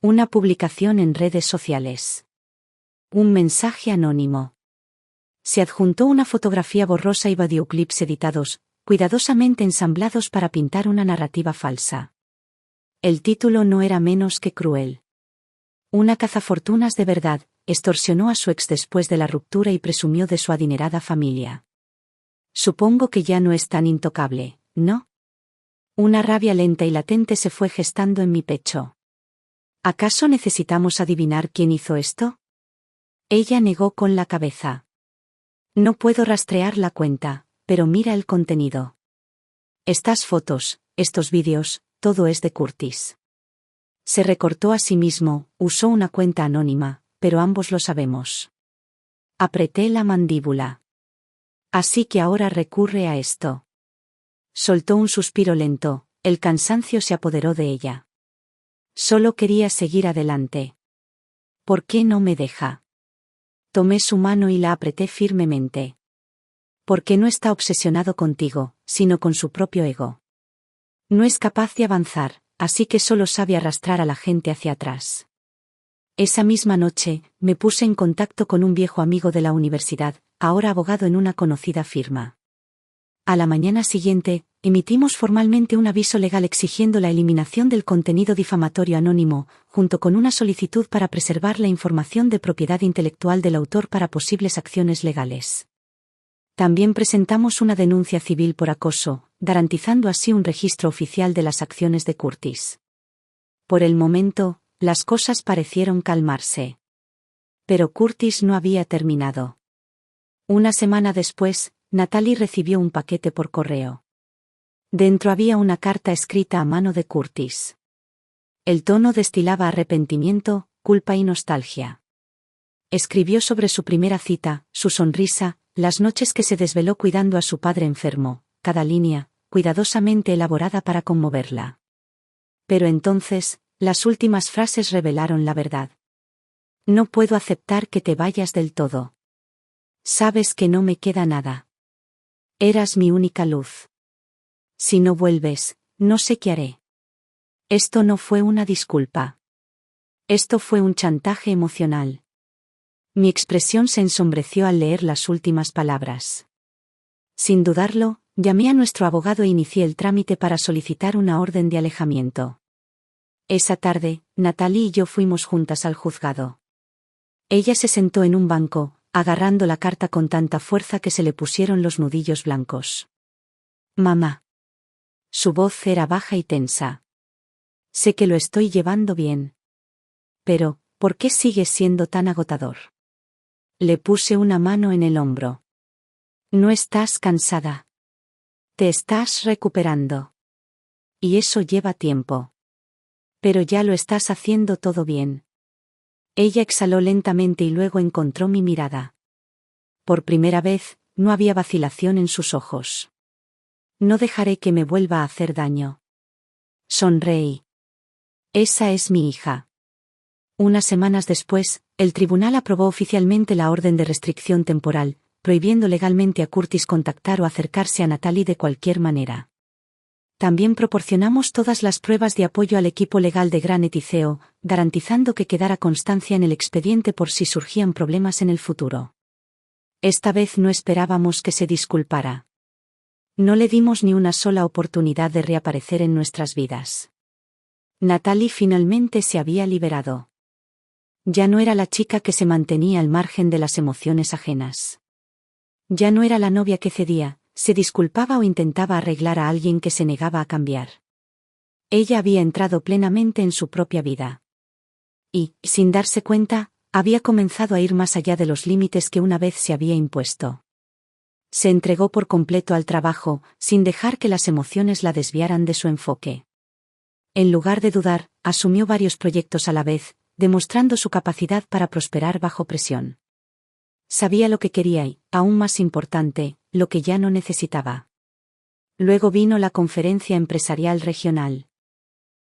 Una publicación en redes sociales. Un mensaje anónimo. Se adjuntó una fotografía borrosa y videoclips editados, cuidadosamente ensamblados para pintar una narrativa falsa. El título no era menos que cruel. Una cazafortunas de verdad, extorsionó a su ex después de la ruptura y presumió de su adinerada familia. Supongo que ya no es tan intocable, ¿no? Una rabia lenta y latente se fue gestando en mi pecho. ¿Acaso necesitamos adivinar quién hizo esto? Ella negó con la cabeza. No puedo rastrear la cuenta, pero mira el contenido. Estas fotos, estos vídeos, todo es de Curtis. Se recortó a sí mismo, usó una cuenta anónima, pero ambos lo sabemos. Apreté la mandíbula. Así que ahora recurre a esto. Soltó un suspiro lento, el cansancio se apoderó de ella. Solo quería seguir adelante. ¿Por qué no me deja? Tomé su mano y la apreté firmemente. Porque no está obsesionado contigo, sino con su propio ego. No es capaz de avanzar, así que solo sabe arrastrar a la gente hacia atrás. Esa misma noche, me puse en contacto con un viejo amigo de la universidad, ahora abogado en una conocida firma. A la mañana siguiente, emitimos formalmente un aviso legal exigiendo la eliminación del contenido difamatorio anónimo, junto con una solicitud para preservar la información de propiedad intelectual del autor para posibles acciones legales. También presentamos una denuncia civil por acoso, garantizando así un registro oficial de las acciones de Curtis. Por el momento, las cosas parecieron calmarse. Pero Curtis no había terminado. Una semana después, Natalie recibió un paquete por correo. Dentro había una carta escrita a mano de Curtis. El tono destilaba arrepentimiento, culpa y nostalgia. Escribió sobre su primera cita, su sonrisa, las noches que se desveló cuidando a su padre enfermo, cada línea, cuidadosamente elaborada para conmoverla. Pero entonces, las últimas frases revelaron la verdad. No puedo aceptar que te vayas del todo. Sabes que no me queda nada. Eras mi única luz. Si no vuelves, no sé qué haré. Esto no fue una disculpa. Esto fue un chantaje emocional. Mi expresión se ensombreció al leer las últimas palabras. Sin dudarlo, llamé a nuestro abogado e inicié el trámite para solicitar una orden de alejamiento. Esa tarde, Natalie y yo fuimos juntas al juzgado. Ella se sentó en un banco, agarrando la carta con tanta fuerza que se le pusieron los nudillos blancos. Mamá. Su voz era baja y tensa. Sé que lo estoy llevando bien. Pero, ¿por qué sigues siendo tan agotador? Le puse una mano en el hombro. No estás cansada. Te estás recuperando. Y eso lleva tiempo. Pero ya lo estás haciendo todo bien. Ella exhaló lentamente y luego encontró mi mirada. Por primera vez, no había vacilación en sus ojos. No dejaré que me vuelva a hacer daño. Sonreí. Esa es mi hija. Unas semanas después, el tribunal aprobó oficialmente la orden de restricción temporal, prohibiendo legalmente a Curtis contactar o acercarse a Natalie de cualquier manera. También proporcionamos todas las pruebas de apoyo al equipo legal de Granite y CEO, garantizando que quedara constancia en el expediente por si surgían problemas en el futuro. Esta vez no esperábamos que se disculpara. No le dimos ni una sola oportunidad de reaparecer en nuestras vidas. Natalie finalmente se había liberado. Ya no era la chica que se mantenía al margen de las emociones ajenas. Ya no era la novia que cedía, se disculpaba o intentaba arreglar a alguien que se negaba a cambiar. Ella había entrado plenamente en su propia vida. Y, sin darse cuenta, había comenzado a ir más allá de los límites que una vez se había impuesto. Se entregó por completo al trabajo, sin dejar que las emociones la desviaran de su enfoque. En lugar de dudar, asumió varios proyectos a la vez, demostrando su capacidad para prosperar bajo presión. Sabía lo que quería y, aún más importante, lo que ya no necesitaba. Luego vino la conferencia empresarial regional.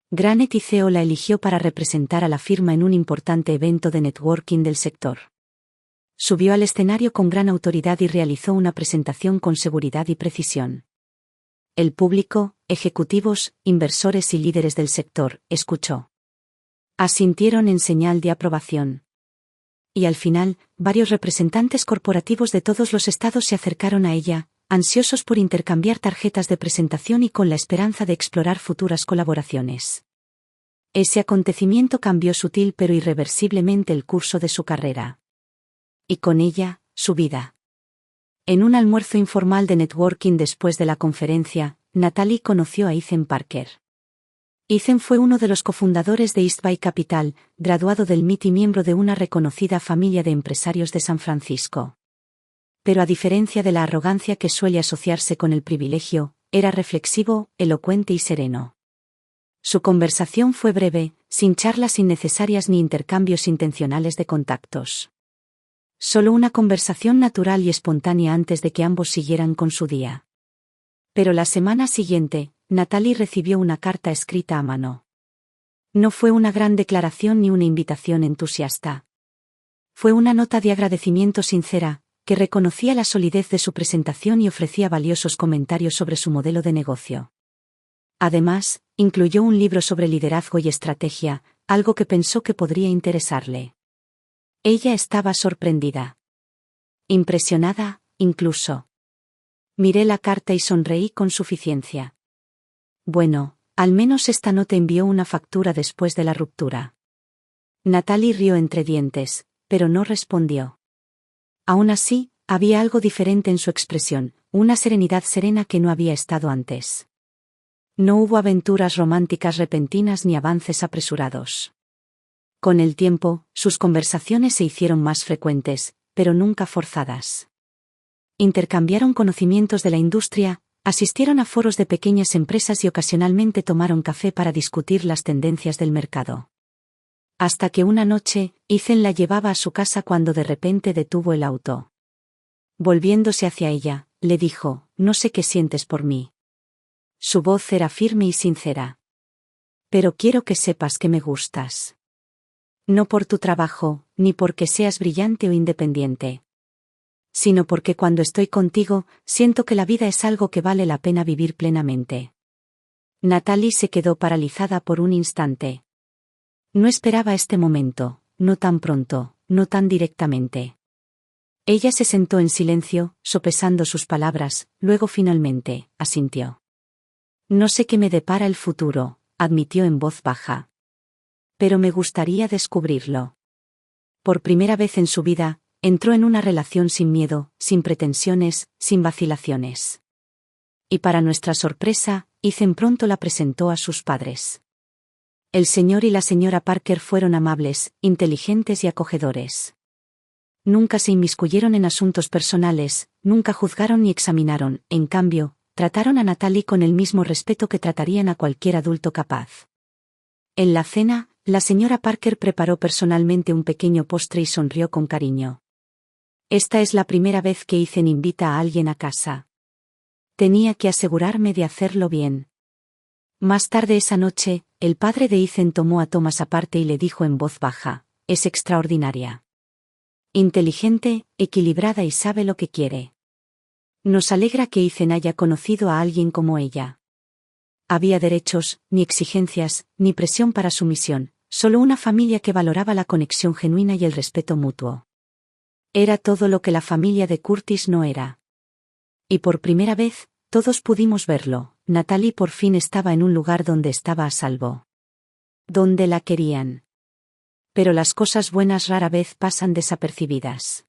Granite y CEO la eligió para representar a la firma en un importante evento de networking del sector. Subió al escenario con gran autoridad y realizó una presentación con seguridad y precisión. El público, ejecutivos, inversores y líderes del sector, escuchó. Asintieron en señal de aprobación. Y al final, varios representantes corporativos de todos los estados se acercaron a ella, ansiosos por intercambiar tarjetas de presentación y con la esperanza de explorar futuras colaboraciones. Ese acontecimiento cambió sutil pero irreversiblemente el curso de su carrera. Y con ella, su vida. En un almuerzo informal de networking después de la conferencia, Natalie conoció a Ethan Parker. Ethan fue uno de los cofundadores de East Bay Capital, graduado del MIT y miembro de una reconocida familia de empresarios de San Francisco. Pero a diferencia de la arrogancia que suele asociarse con el privilegio, era reflexivo, elocuente y sereno. Su conversación fue breve, sin charlas innecesarias ni intercambios intencionales de contactos. Solo una conversación natural y espontánea antes de que ambos siguieran con su día. Pero la semana siguiente, Natalie recibió una carta escrita a mano. No fue una gran declaración ni una invitación entusiasta. Fue una nota de agradecimiento sincera, que reconocía la solidez de su presentación y ofrecía valiosos comentarios sobre su modelo de negocio. Además, incluyó un libro sobre liderazgo y estrategia, algo que pensó que podría interesarle. Ella estaba sorprendida. Impresionada, incluso. Miré la carta y sonreí con suficiencia. Bueno, al menos esta no te envió una factura después de la ruptura. Natalie rió entre dientes, pero no respondió. Aún así, había algo diferente en su expresión, una serenidad serena que no había estado antes. No hubo aventuras románticas repentinas ni avances apresurados. Con el tiempo, sus conversaciones se hicieron más frecuentes, pero nunca forzadas. Intercambiaron conocimientos de la industria, Asistieron a foros de pequeñas empresas y ocasionalmente tomaron café para discutir las tendencias del mercado. Hasta que una noche, Ethan la llevaba a su casa cuando de repente detuvo el auto. Volviéndose hacia ella, le dijo: «No sé qué sientes por mí». Su voz era firme y sincera. «Pero quiero que sepas que me gustas. No por tu trabajo, ni porque seas brillante o independiente. Sino porque cuando estoy contigo, siento que la vida es algo que vale la pena vivir plenamente». Natalie se quedó paralizada por un instante. No esperaba este momento, no tan pronto, no tan directamente. Ella se sentó en silencio, sopesando sus palabras, luego finalmente, asintió. «No sé qué me depara el futuro», admitió en voz baja. «Pero me gustaría descubrirlo». Por primera vez en su vida, entró en una relación sin miedo, sin pretensiones, sin vacilaciones. Y para nuestra sorpresa, Ethan pronto la presentó a sus padres. El señor y la señora Parker fueron amables, inteligentes y acogedores. Nunca se inmiscuyeron en asuntos personales, nunca juzgaron ni examinaron, en cambio, trataron a Natalie con el mismo respeto que tratarían a cualquier adulto capaz. En la cena, la señora Parker preparó personalmente un pequeño postre y sonrió con cariño. «Esta es la primera vez que Ethan invita a alguien a casa. Tenía que asegurarme de hacerlo bien». Más tarde esa noche, el padre de Ethan tomó a Thomas aparte y le dijo en voz baja: «Es extraordinaria. Inteligente, equilibrada y sabe lo que quiere. Nos alegra que Ethan haya conocido a alguien como ella». Había derechos, ni exigencias, ni presión para su misión, solo una familia que valoraba la conexión genuina y el respeto mutuo. Era todo lo que la familia de Curtis no era. Y por primera vez, todos pudimos verlo, Natalie por fin estaba en un lugar donde estaba a salvo. Donde la querían. Pero las cosas buenas rara vez pasan desapercibidas.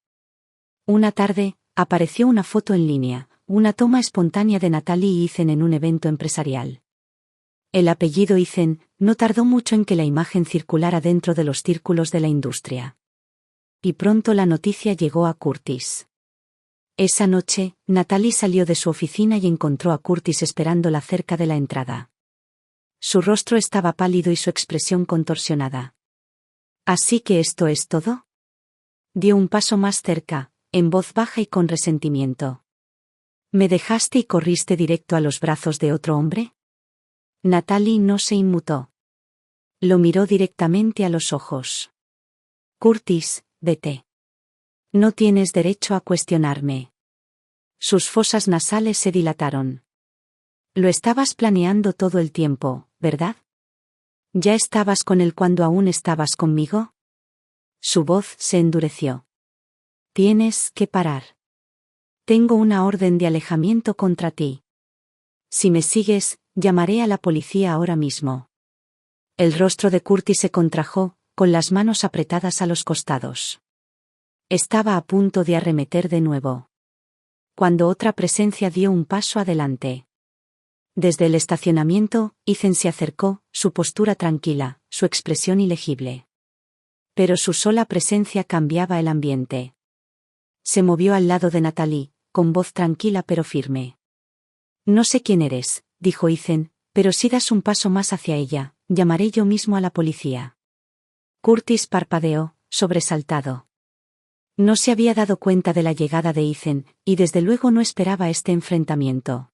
Una tarde, apareció una foto en línea, una toma espontánea de Natalie y Ethan en un evento empresarial. El apellido Ethan no tardó mucho en que la imagen circulara dentro de los círculos de la industria. Y pronto la noticia llegó a Curtis. Esa noche, Natalie salió de su oficina y encontró a Curtis esperándola cerca de la entrada. Su rostro estaba pálido y su expresión contorsionada. «¿Así que esto es todo?». Dio un paso más cerca, en voz baja y con resentimiento. «¿Me dejaste y corriste directo a los brazos de otro hombre?». Natalie no se inmutó. Lo miró directamente a los ojos. «Curtis, vete. No tienes derecho a cuestionarme». Sus fosas nasales se dilataron. «Lo estabas planeando todo el tiempo, ¿verdad? ¿Ya estabas con él cuando aún estabas conmigo?». Su voz se endureció. «Tienes que parar. Tengo una orden de alejamiento contra ti. Si me sigues, llamaré a la policía ahora mismo». El rostro de Curtis se contrajo, con las manos apretadas a los costados. Estaba a punto de arremeter de nuevo. Cuando otra presencia dio un paso adelante. Desde el estacionamiento, Ethan se acercó, su postura tranquila, su expresión ilegible. Pero su sola presencia cambiaba el ambiente. Se movió al lado de Natalie, con voz tranquila pero firme. «No sé quién eres», dijo Ethan, «pero si das un paso más hacia ella, llamaré yo mismo a la policía». Curtis parpadeó, sobresaltado. No se había dado cuenta de la llegada de Ethan, y desde luego no esperaba este enfrentamiento.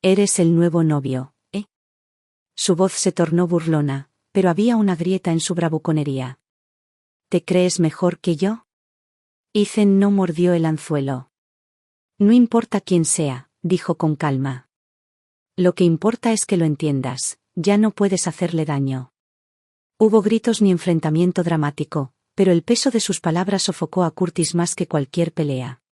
«Eres el nuevo novio, ¿eh?». Su voz se tornó burlona, pero había una grieta en su bravuconería. «¿Te crees mejor que yo?». Ethan no mordió el anzuelo. «No importa quién sea», dijo con calma. «Lo que importa es que lo entiendas, ya no puedes hacerle daño». Hubo gritos ni enfrentamiento dramático, pero el peso de sus palabras sofocó a Curtis más que cualquier pelea.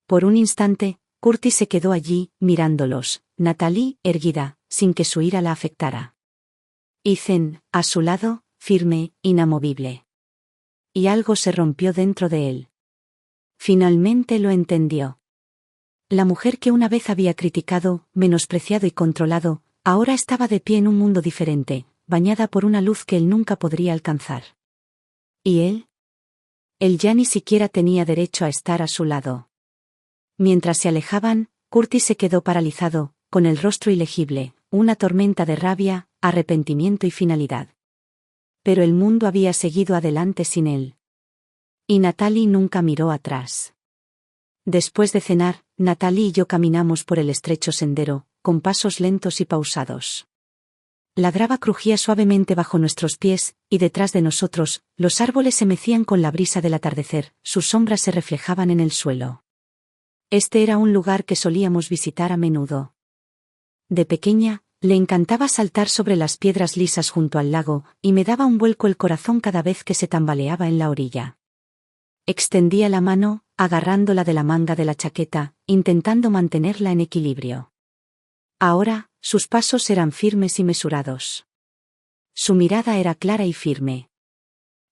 Por un instante, Curtis se quedó allí, mirándolos, Natalie, erguida, sin que su ira la afectara. Ethan, a su lado, firme, inamovible. Y algo se rompió dentro de él. Finalmente lo entendió. La mujer que una vez había criticado, menospreciado y controlado, ahora estaba de pie en un mundo diferente, bañada por una luz que él nunca podría alcanzar. ¿Y él? Él ya ni siquiera tenía derecho a estar a su lado. Mientras se alejaban, Curtis se quedó paralizado, con el rostro ilegible, una tormenta de rabia, arrepentimiento y finalidad. Pero el mundo había seguido adelante sin él. Y Natalie nunca miró atrás. Después de cenar, Natalie y yo caminamos por el estrecho sendero, con pasos lentos y pausados. La grava crujía suavemente bajo nuestros pies, y detrás de nosotros, los árboles se mecían con la brisa del atardecer, sus sombras se reflejaban en el suelo. Este era un lugar que solíamos visitar a menudo. De pequeña, le encantaba saltar sobre las piedras lisas junto al lago, y me daba un vuelco el corazón cada vez que se tambaleaba en la orilla. Extendía la mano, agarrándola de la manga de la chaqueta, intentando mantenerla en equilibrio. Ahora, sus pasos eran firmes y mesurados. Su mirada era clara y firme.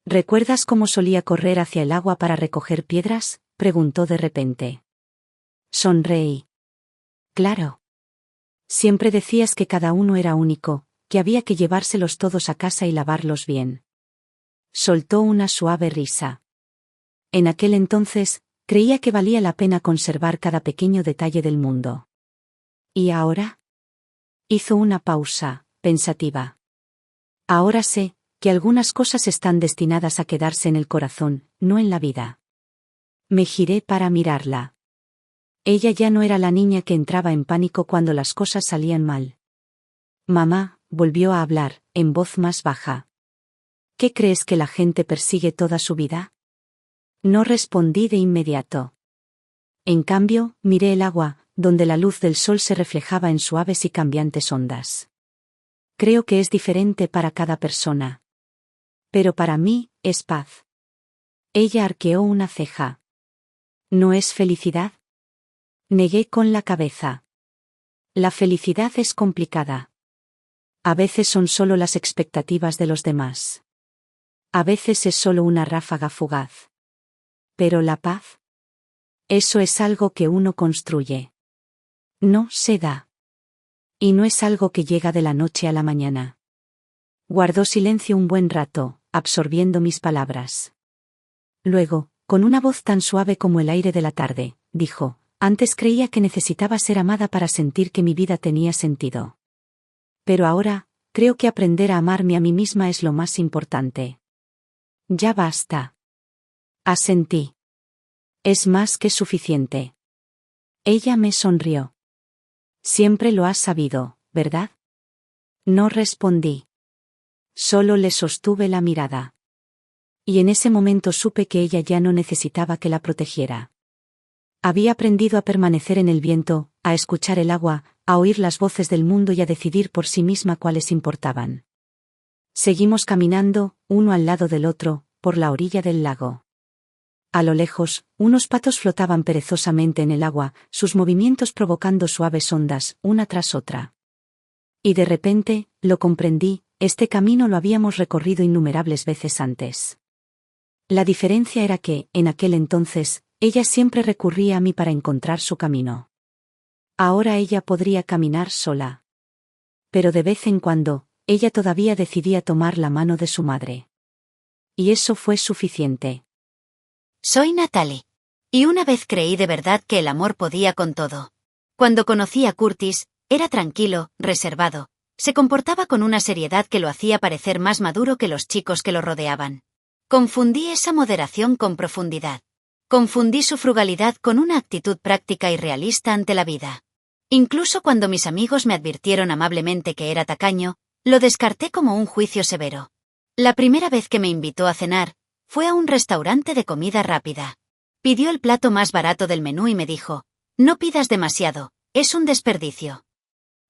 ¿Recuerdas cómo solía correr hacia el agua para recoger piedras?, preguntó de repente. Sonreí. Claro. Siempre decías que cada uno era único, que había que llevárselos todos a casa y lavarlos bien. Soltó una suave risa. En aquel entonces, creía que valía la pena conservar cada pequeño detalle del mundo. ¿Y ahora? Hizo una pausa, pensativa. Ahora sé que algunas cosas están destinadas a quedarse en el corazón, no en la vida. Me giré para mirarla. Ella ya no era la niña que entraba en pánico cuando las cosas salían mal. Mamá, volvió a hablar, en voz más baja. ¿Qué crees que la gente persigue toda su vida? No respondí de inmediato. En cambio, miré el agua, donde la luz del sol se reflejaba en suaves y cambiantes ondas. Creo que es diferente para cada persona. Pero para mí, es paz. Ella arqueó una ceja. ¿No es felicidad? Negué con la cabeza. La felicidad es complicada. A veces son solo las expectativas de los demás. A veces es solo una ráfaga fugaz. Pero la paz, eso es algo que uno construye. No se da. Y no es algo que llega de la noche a la mañana. Guardó silencio un buen rato, absorbiendo mis palabras. Luego, con una voz tan suave como el aire de la tarde, dijo: antes creía que necesitaba ser amada para sentir que mi vida tenía sentido. Pero ahora, creo que aprender a amarme a mí misma es lo más importante. Ya basta. Asentí. Es más que suficiente. Ella me sonrió. Siempre lo has sabido, ¿verdad? No respondí. Solo le sostuve la mirada. Y en ese momento supe que ella ya no necesitaba que la protegiera. Había aprendido a permanecer en el viento, a escuchar el agua, a oír las voces del mundo y a decidir por sí misma cuáles importaban. Seguimos caminando, uno al lado del otro, por la orilla del lago. A lo lejos, unos patos flotaban perezosamente en el agua, sus movimientos provocando suaves ondas, una tras otra. Y de repente, lo comprendí, este camino lo habíamos recorrido innumerables veces antes. La diferencia era que, en aquel entonces, ella siempre recurría a mí para encontrar su camino. Ahora ella podría caminar sola. Pero de vez en cuando, ella todavía decidía tomar la mano de su madre. Y eso fue suficiente. Soy Natalie. Y una vez creí de verdad que el amor podía con todo. Cuando conocí a Curtis, era tranquilo, reservado. Se comportaba con una seriedad que lo hacía parecer más maduro que los chicos que lo rodeaban. Confundí esa moderación con profundidad. Confundí su frugalidad con una actitud práctica y realista ante la vida. Incluso cuando mis amigos me advirtieron amablemente que era tacaño, lo descarté como un juicio severo. La primera vez que me invitó a cenar, fue a un restaurante de comida rápida. Pidió el plato más barato del menú y me dijo: no pidas demasiado, es un desperdicio.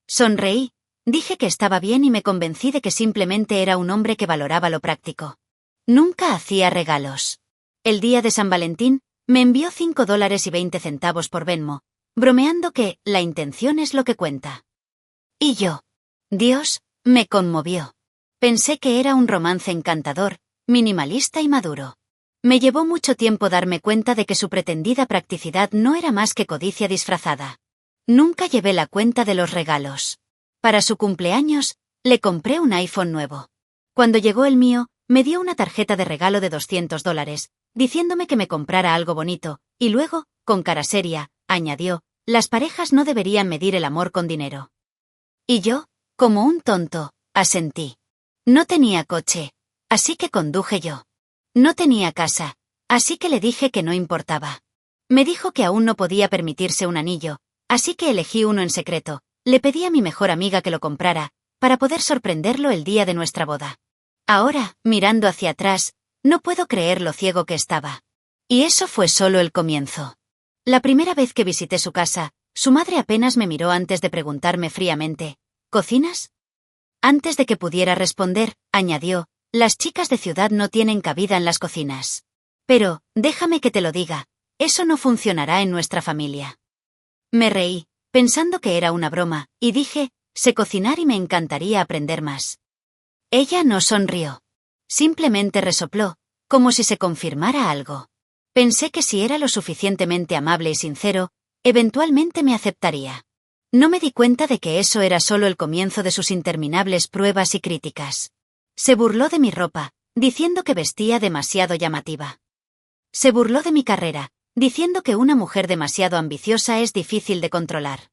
Sonreí, dije que estaba bien y me convencí de que simplemente era un hombre que valoraba lo práctico. Nunca hacía regalos. El día de San Valentín, me envió $5.20 por Venmo, bromeando que la intención es lo que cuenta. Y yo. Dios, me conmovió. Pensé que era un romance encantador, minimalista y maduro. Me llevó mucho tiempo darme cuenta de que su pretendida practicidad no era más que codicia disfrazada. Nunca llevé la cuenta de los regalos. Para su cumpleaños, le compré un iPhone nuevo. Cuando llegó el mío, me dio una tarjeta de regalo de $200, diciéndome que me comprara algo bonito, y luego, con cara seria, añadió: las parejas no deberían medir el amor con dinero. Y yo, como un tonto, asentí. No tenía coche, así que conduje yo. No tenía casa, así que le dije que no importaba. Me dijo que aún no podía permitirse un anillo, así que elegí uno en secreto. Le pedí a mi mejor amiga que lo comprara, para poder sorprenderlo el día de nuestra boda. Ahora, mirando hacia atrás, no puedo creer lo ciego que estaba. Y eso fue solo el comienzo. La primera vez que visité su casa, su madre apenas me miró antes de preguntarme fríamente, ¿cocinas? Antes de que pudiera responder, añadió, las chicas de ciudad no tienen cabida en las cocinas. Pero, déjame que te lo diga, eso no funcionará en nuestra familia. Me reí, pensando que era una broma, y dije, sé cocinar y me encantaría aprender más. Ella no sonrió. Simplemente resopló, como si se confirmara algo. Pensé que si era lo suficientemente amable y sincero, eventualmente me aceptaría. No me di cuenta de que eso era solo el comienzo de sus interminables pruebas y críticas. Se burló de mi ropa, diciendo que vestía demasiado llamativa. Se burló de mi carrera, diciendo que una mujer demasiado ambiciosa es difícil de controlar.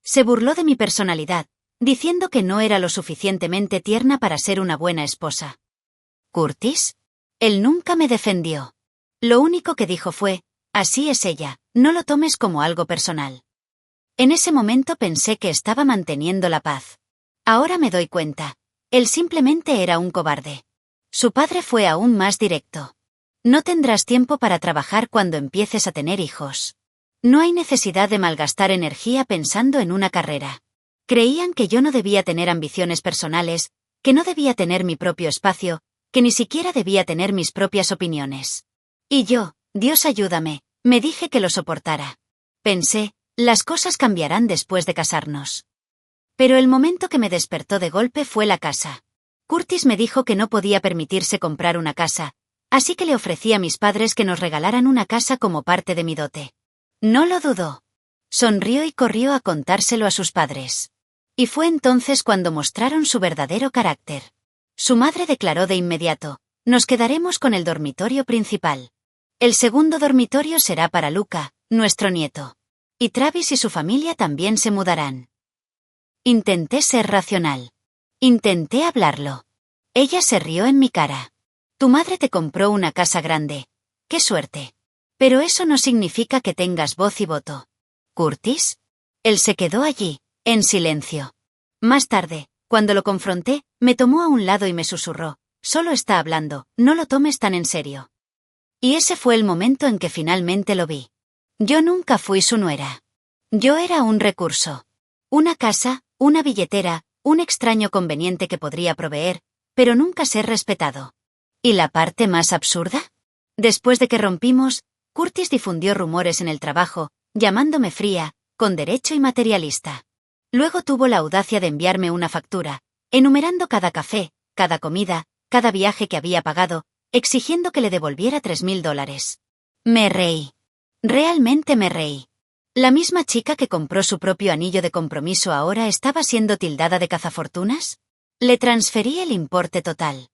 Se burló de mi personalidad, diciendo que no era lo suficientemente tierna para ser una buena esposa. ¿Curtis? Él nunca me defendió. Lo único que dijo fue, así es ella, no lo tomes como algo personal. En ese momento pensé que estaba manteniendo la paz. Ahora me doy cuenta. Él simplemente era un cobarde. Su padre fue aún más directo. No tendrás tiempo para trabajar cuando empieces a tener hijos. No hay necesidad de malgastar energía pensando en una carrera. Creían que yo no debía tener ambiciones personales, que no debía tener mi propio espacio, que ni siquiera debía tener mis propias opiniones. Y yo, Dios ayúdame, me dije que lo soportara. Pensé, las cosas cambiarán después de casarnos. Pero el momento que me despertó de golpe fue la casa. Curtis me dijo que no podía permitirse comprar una casa, así que le ofrecí a mis padres que nos regalaran una casa como parte de mi dote. No lo dudó. Sonrió y corrió a contárselo a sus padres. Y fue entonces cuando mostraron su verdadero carácter. Su madre declaró de inmediato, nos quedaremos con el dormitorio principal. El segundo dormitorio será para Luca, nuestro nieto. Y Travis y su familia también se mudarán. Intenté ser racional. Intenté hablarlo. Ella se rió en mi cara. Tu madre te compró una casa grande. ¡Qué suerte! Pero eso no significa que tengas voz y voto. ¿Curtis? Él se quedó allí, en silencio. Más tarde, cuando lo confronté, me tomó a un lado y me susurró, solo está hablando, no lo tomes tan en serio. Y ese fue el momento en que finalmente lo vi. Yo nunca fui su nuera. Yo era un recurso. Una casa, una billetera, un extraño conveniente que podría proveer, pero nunca ser respetado. ¿Y la parte más absurda? Después de que rompimos, Curtis difundió rumores en el trabajo, llamándome fría, con derecho y materialista. Luego tuvo la audacia de enviarme una factura, enumerando cada café, cada comida, cada viaje que había pagado, exigiendo que le devolviera $3,000. Me reí. Realmente me reí. ¿La misma chica que compró su propio anillo de compromiso ahora estaba siendo tildada de cazafortunas? Le transferí el importe total.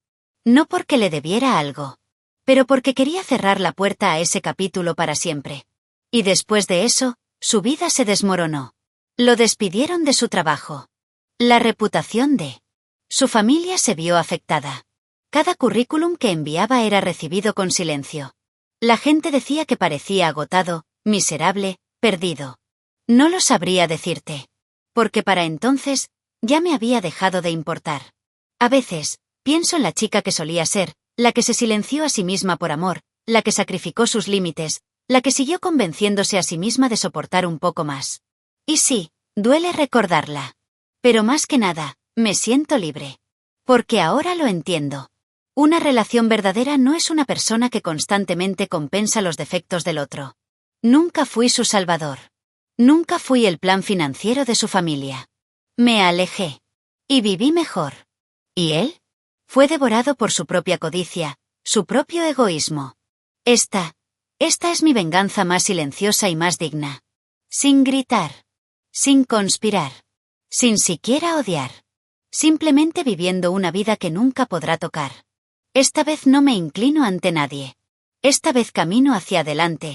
No porque le debiera algo, pero porque quería cerrar la puerta a ese capítulo para siempre. Y después de eso, su vida se desmoronó. Lo despidieron de su trabajo. La reputación de su familia se vio afectada. Cada currículum que enviaba era recibido con silencio. La gente decía que parecía agotado, miserable, perdido. No lo sabría decirte. Porque para entonces, ya me había dejado de importar. A veces, pienso en la chica que solía ser, la que se silenció a sí misma por amor, la que sacrificó sus límites, la que siguió convenciéndose a sí misma de soportar un poco más. Y sí, duele recordarla. Pero más que nada, me siento libre. Porque ahora lo entiendo. Una relación verdadera no es una persona que constantemente compensa los defectos del otro. Nunca fui su salvador. Nunca fui el plan financiero de su familia. Me alejé. Y viví mejor. ¿Y él? Fue devorado por su propia codicia, su propio egoísmo. Esta es mi venganza más silenciosa y más digna. Sin gritar. Sin conspirar. Sin siquiera odiar. Simplemente viviendo una vida que nunca podrá tocar. Esta vez no me inclino ante nadie. Esta vez camino hacia adelante,